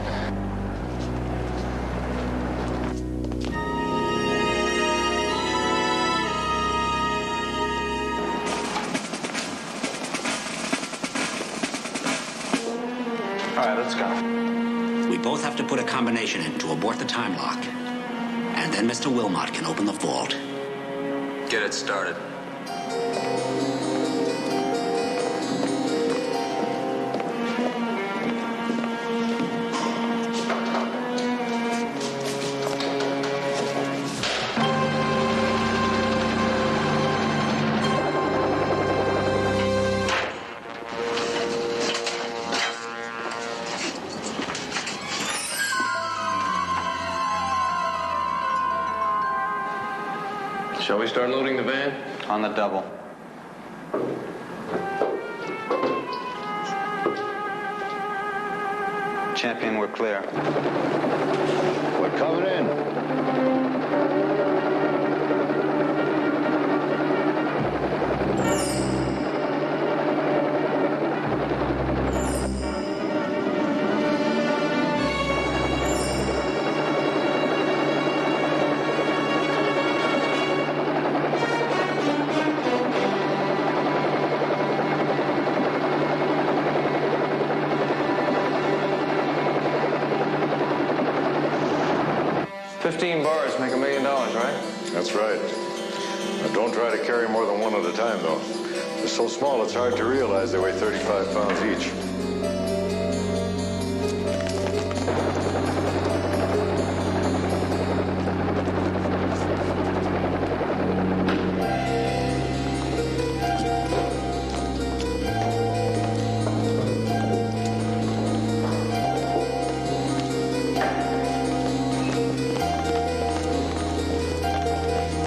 All right, let's go. We both have to put a combination in to abort the time lock. And then Mr. Wilmot can open the vault. Get it started. Shall we start loading the van? On the double. Champion, we're clear. We're coming in. $15 make $1 million, right? That's right. Now, don't try to carry more than one at a time, though. They're so small, it's hard to realize they weigh 35 pounds each.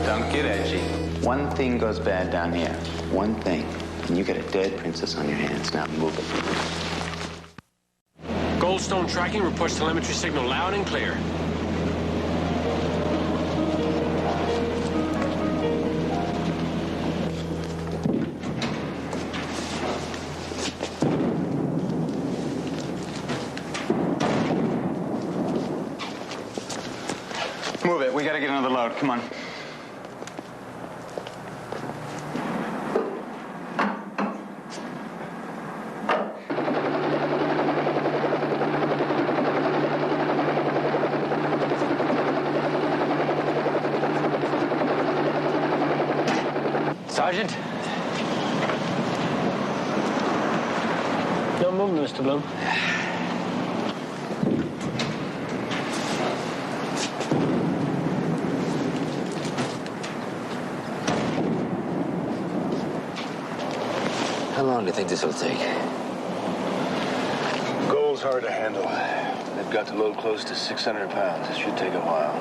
Don't get edgy. One thing goes bad down here. One thing. And you get a dead princess on your hands. Now move it. Goldstone tracking reports telemetry signal loud and clear. Move it. We gotta get another load. Come on. Sergeant? No movement, Mr. Bloom. How long do you think this will take? Gold's hard to handle. They've got to load close to 600 pounds. It should take a while.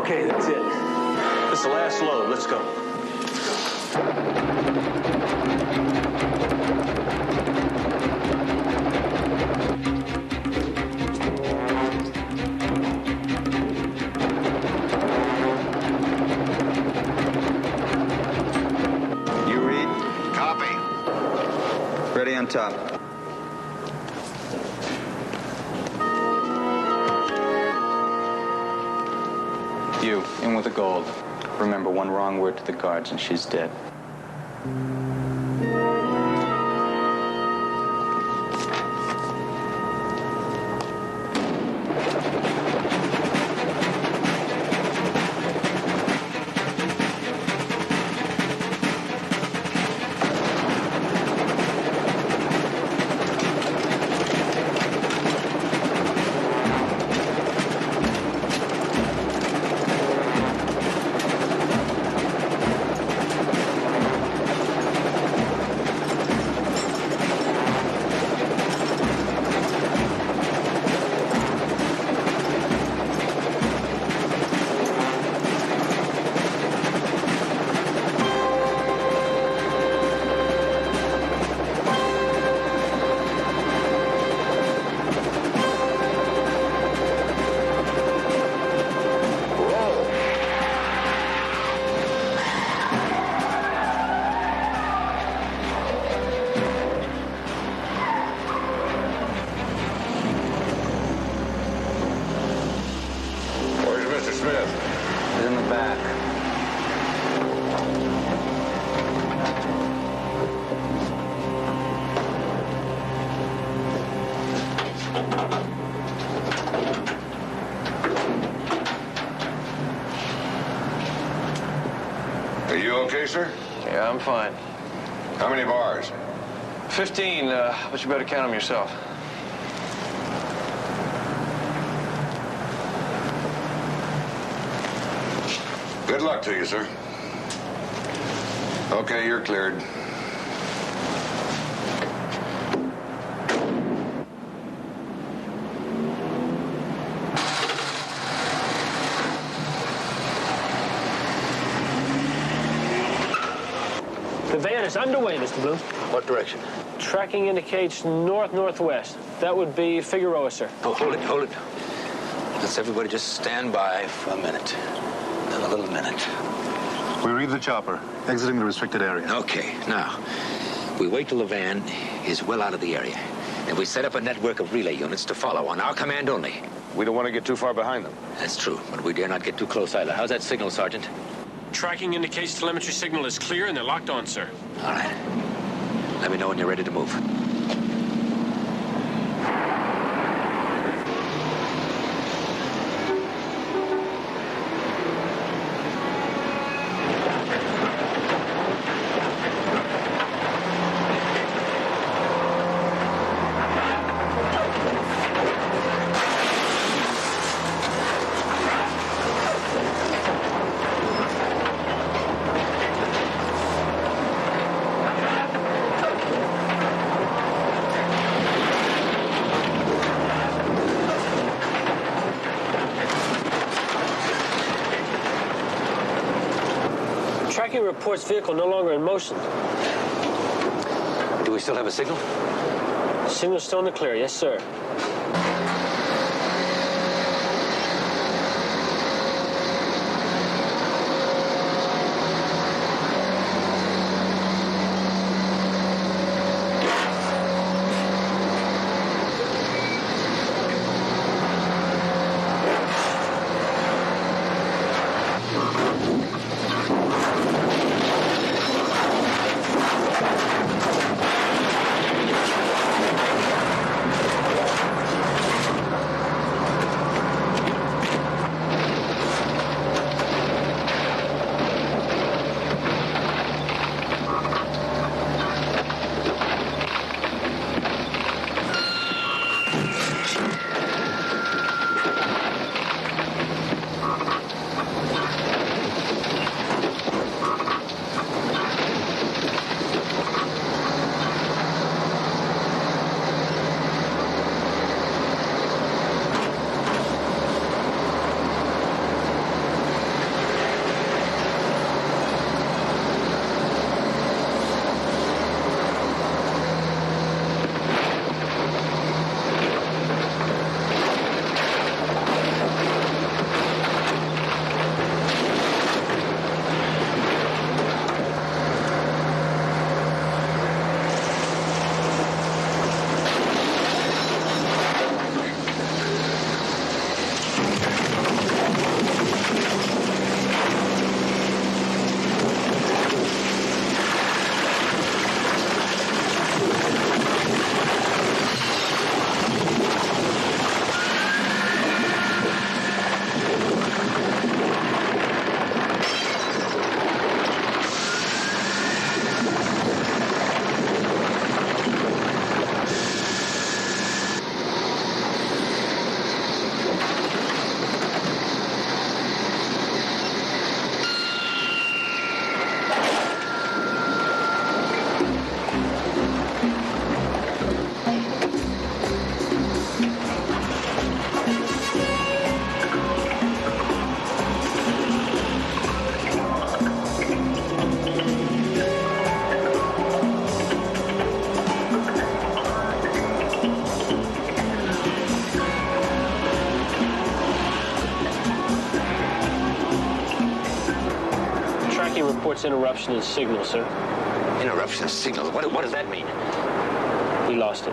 Okay, that's it. This is the last load. Let's go. You read? Copy. Ready on top. You, in with the gold. Remember, one wrong word to the guards and she's dead. sir? Yeah, I'm fine. How many bars? 15, but you better count them yourself. Good luck to you, sir. Okay, you're cleared. The van is underway, Mr. Bloom. What direction? Tracking indicates north-northwest. That would be Figueroa, sir. Oh, hold it. Let's everybody just stand by for a minute. A little minute. We read the chopper, exiting the restricted area. Okay, now, we wait till the van is well out of the area. And we set up a network of relay units to follow on our command only. We don't want to get too far behind them. That's true, but we dare not get too close either. How's that signal, Sergeant? Tracking indicates telemetry signal is clear and they're locked on, sir. All right. Let me know when you're ready to move. Tracking reports vehicle no longer in motion. Do we still have a signal? Signal still in the clear, yes, sir. Reports interruption in signal, sir. Interruption in signal? What does that mean? We lost it.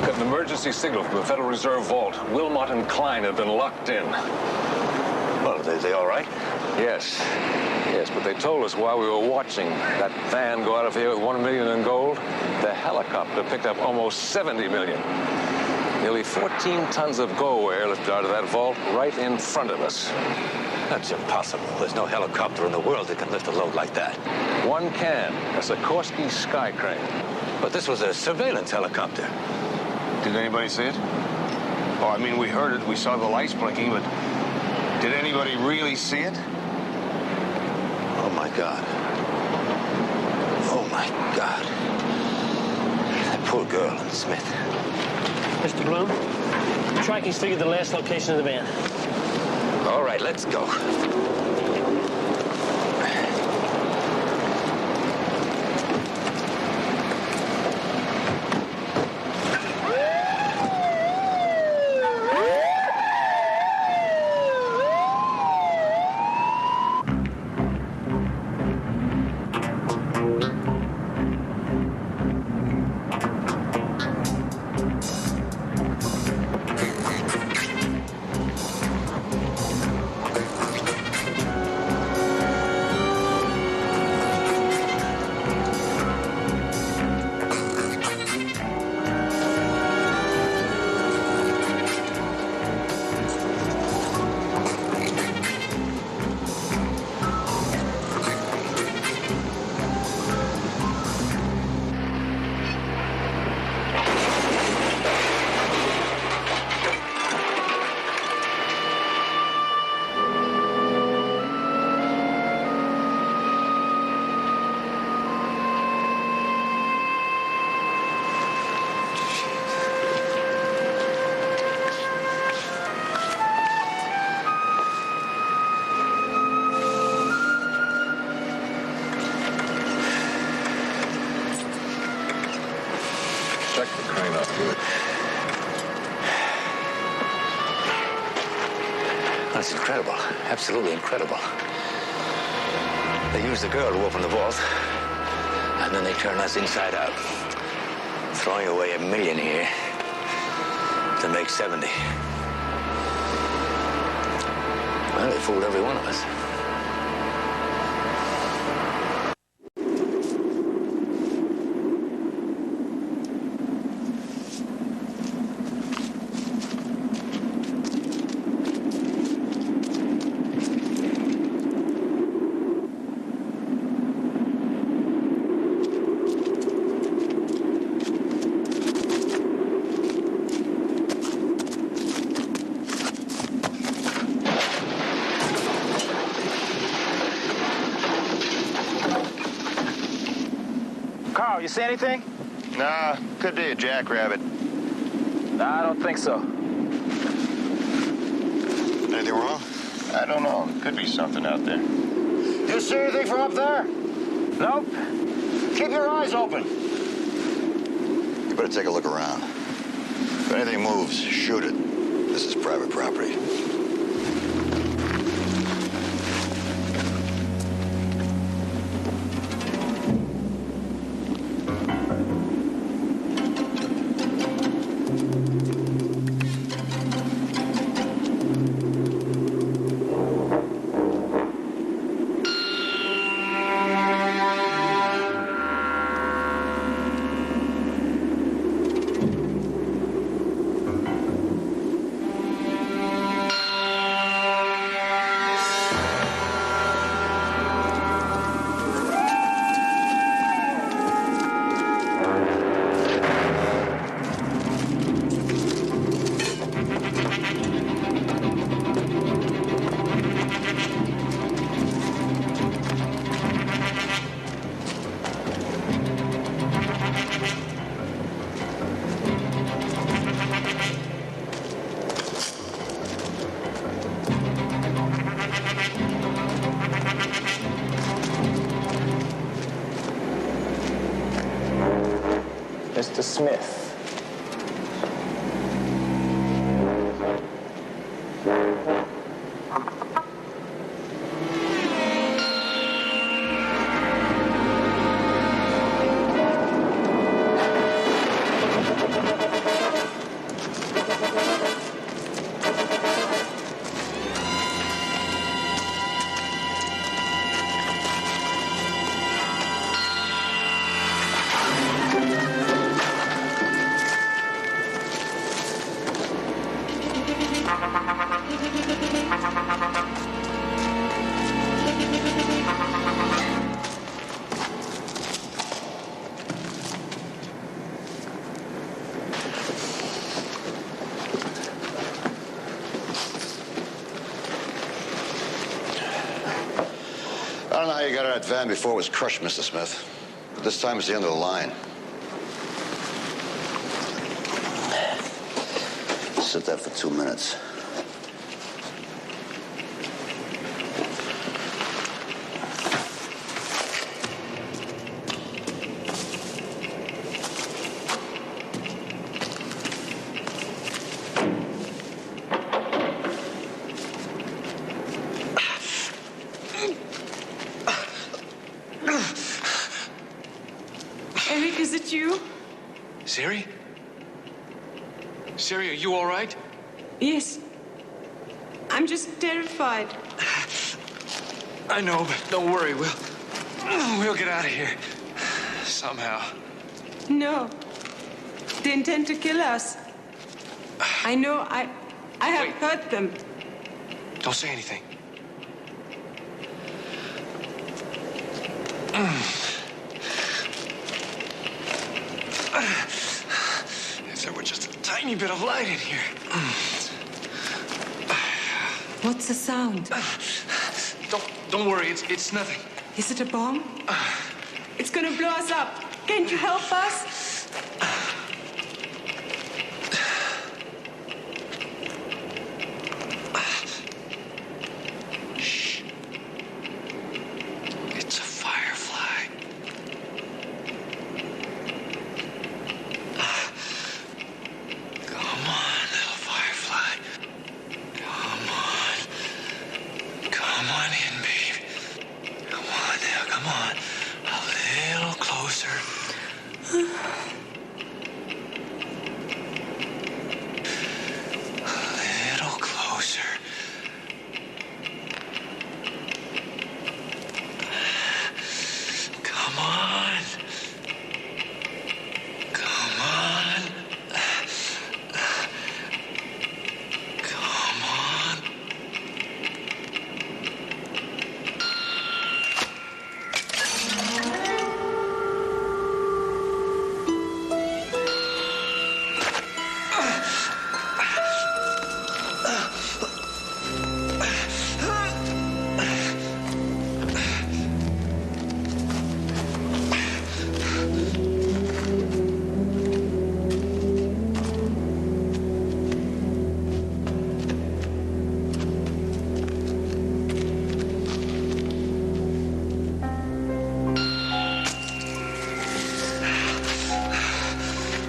Got an emergency signal from the Federal Reserve Vault. Wilmot and Klein have been locked in. Well, are they all right? Yes. Yes, but they told us while we were watching that van go out of here with $1 million in gold, the helicopter picked up almost 70 million. Nearly 14 tons of gold were airlifted out of that vault right in front of us. That's impossible. There's no helicopter in the world that can lift a load like that. One can. A Sikorsky Sky Crane. But this was a surveillance helicopter. Did anybody see it? Oh, I mean, we heard it. We saw the lights blinking, but did anybody really see it? Oh, my God. Oh, my God. That poor girl and Smith. Mr. Bloom, tracking's figured the last location of the van. All right, let's go. Check the crane up here. That's incredible. Absolutely incredible. They used the girl to open the vault, and then they turn us inside out, throwing away $1 million here to make 70. Well, they fooled every one of us. Carl, you see anything? Nah, could be a jackrabbit. Nah, I don't think so. Anything wrong? I don't know. Could be something out there. You see anything from up there? Nope. Keep your eyes open. You better take a look around. If anything moves, shoot it. This is private property. Mr. Smith. got out of that van before was crushed, Mr. Smith. But this time it's the end of the line. Sit there for 2 minutes. Eric, is it you? Siri? Siri, are you all right? Yes. I'm just terrified. I know, but don't worry. We'll get out of here. Somehow. No. They intend to kill us. I know. I have hurt them. Don't say anything. If there were just a tiny bit of light in here. What's the sound? Don't worry, it's nothing. Is it a bomb? It's gonna blow us up. Can't you help us? Shh. It's a firefly. Come on, little firefly. Come on. Come on in, baby. Come on now, come on. A little closer. A little closer. Come on. Come on. Come on.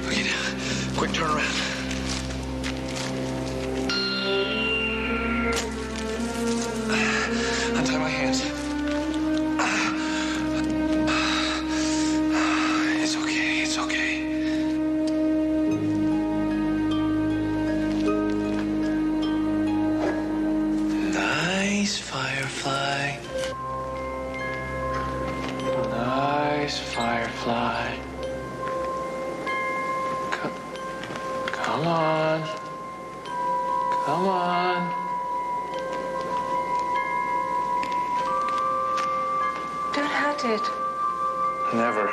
Okay, now, quick turn around. Untie my hands. It's okay, it's okay. Nice firefly. Nice firefly. Come on. Come on. Don't hurt it. Never.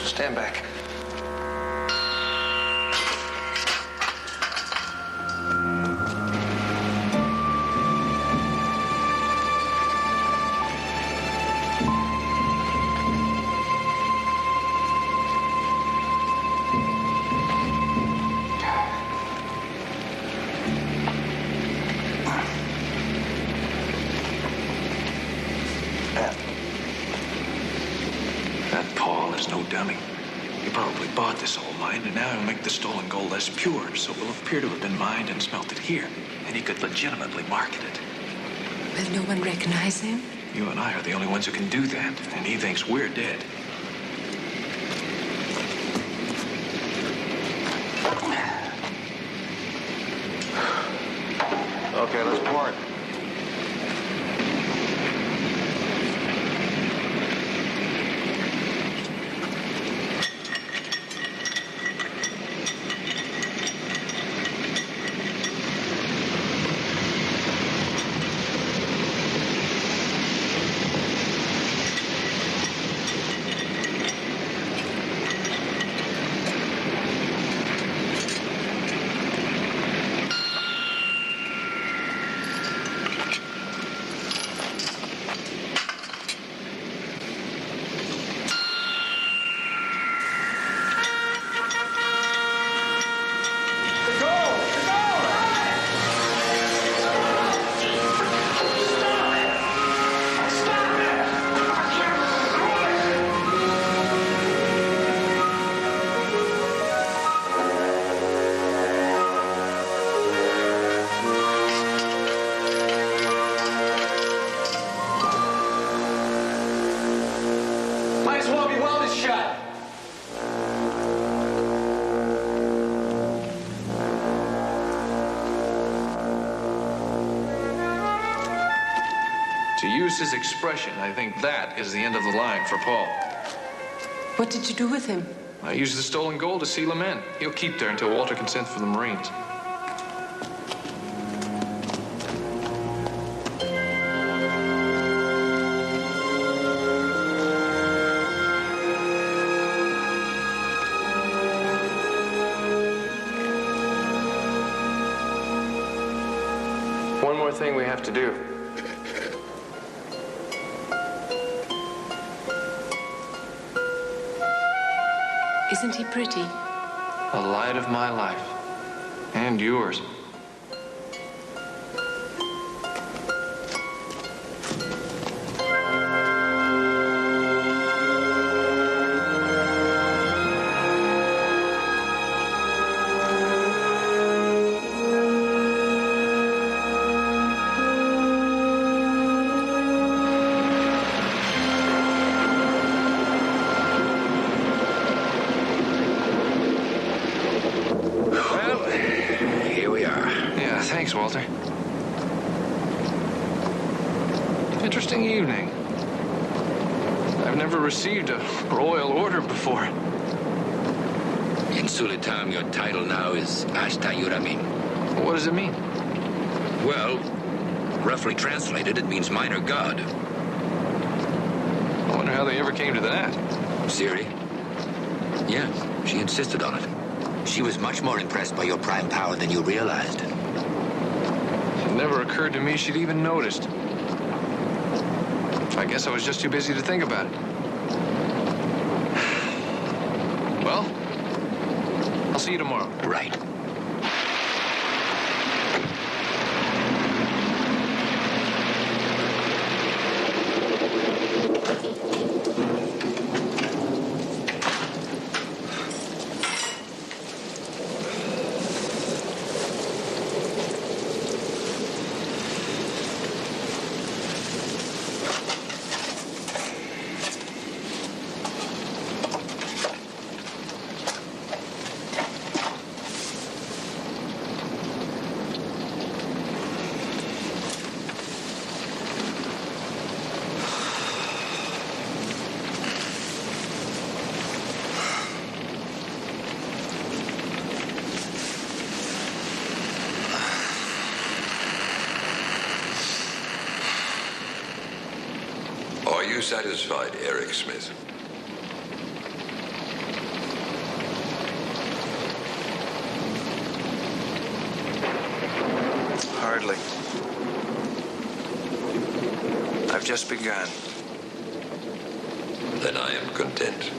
Stand back. probably bought this old mine, and now he'll make the stolen gold less pure, so it will appear to have been mined and smelted here. And he could legitimately market it. Will no one recognize him? You and I are the only ones who can do that, and he thinks we're dead. Okay, let's pour it. To use his expression, I think that is the end of the line for Paul. What did you do with him? I used the stolen gold to seal him in. He'll keep there until Walter can send for the Marines. One more thing we have to do. Isn't he pretty? The light of my life. And yours. Thanks, Walter. Interesting evening. I've never received a royal order before. In Sulitam, your title now is Ashta Yuramin. What does it mean? Well, roughly translated, it means minor god. I wonder how they ever came to that. Siri? Yeah, she insisted on it. She was much more impressed by your prime power than you realized. It never occurred to me she'd even noticed. I guess I was just too busy to think about it. Well, I'll see you tomorrow. Right. Are you satisfied, Eric Smith? Hardly. I've just begun. Then I am content.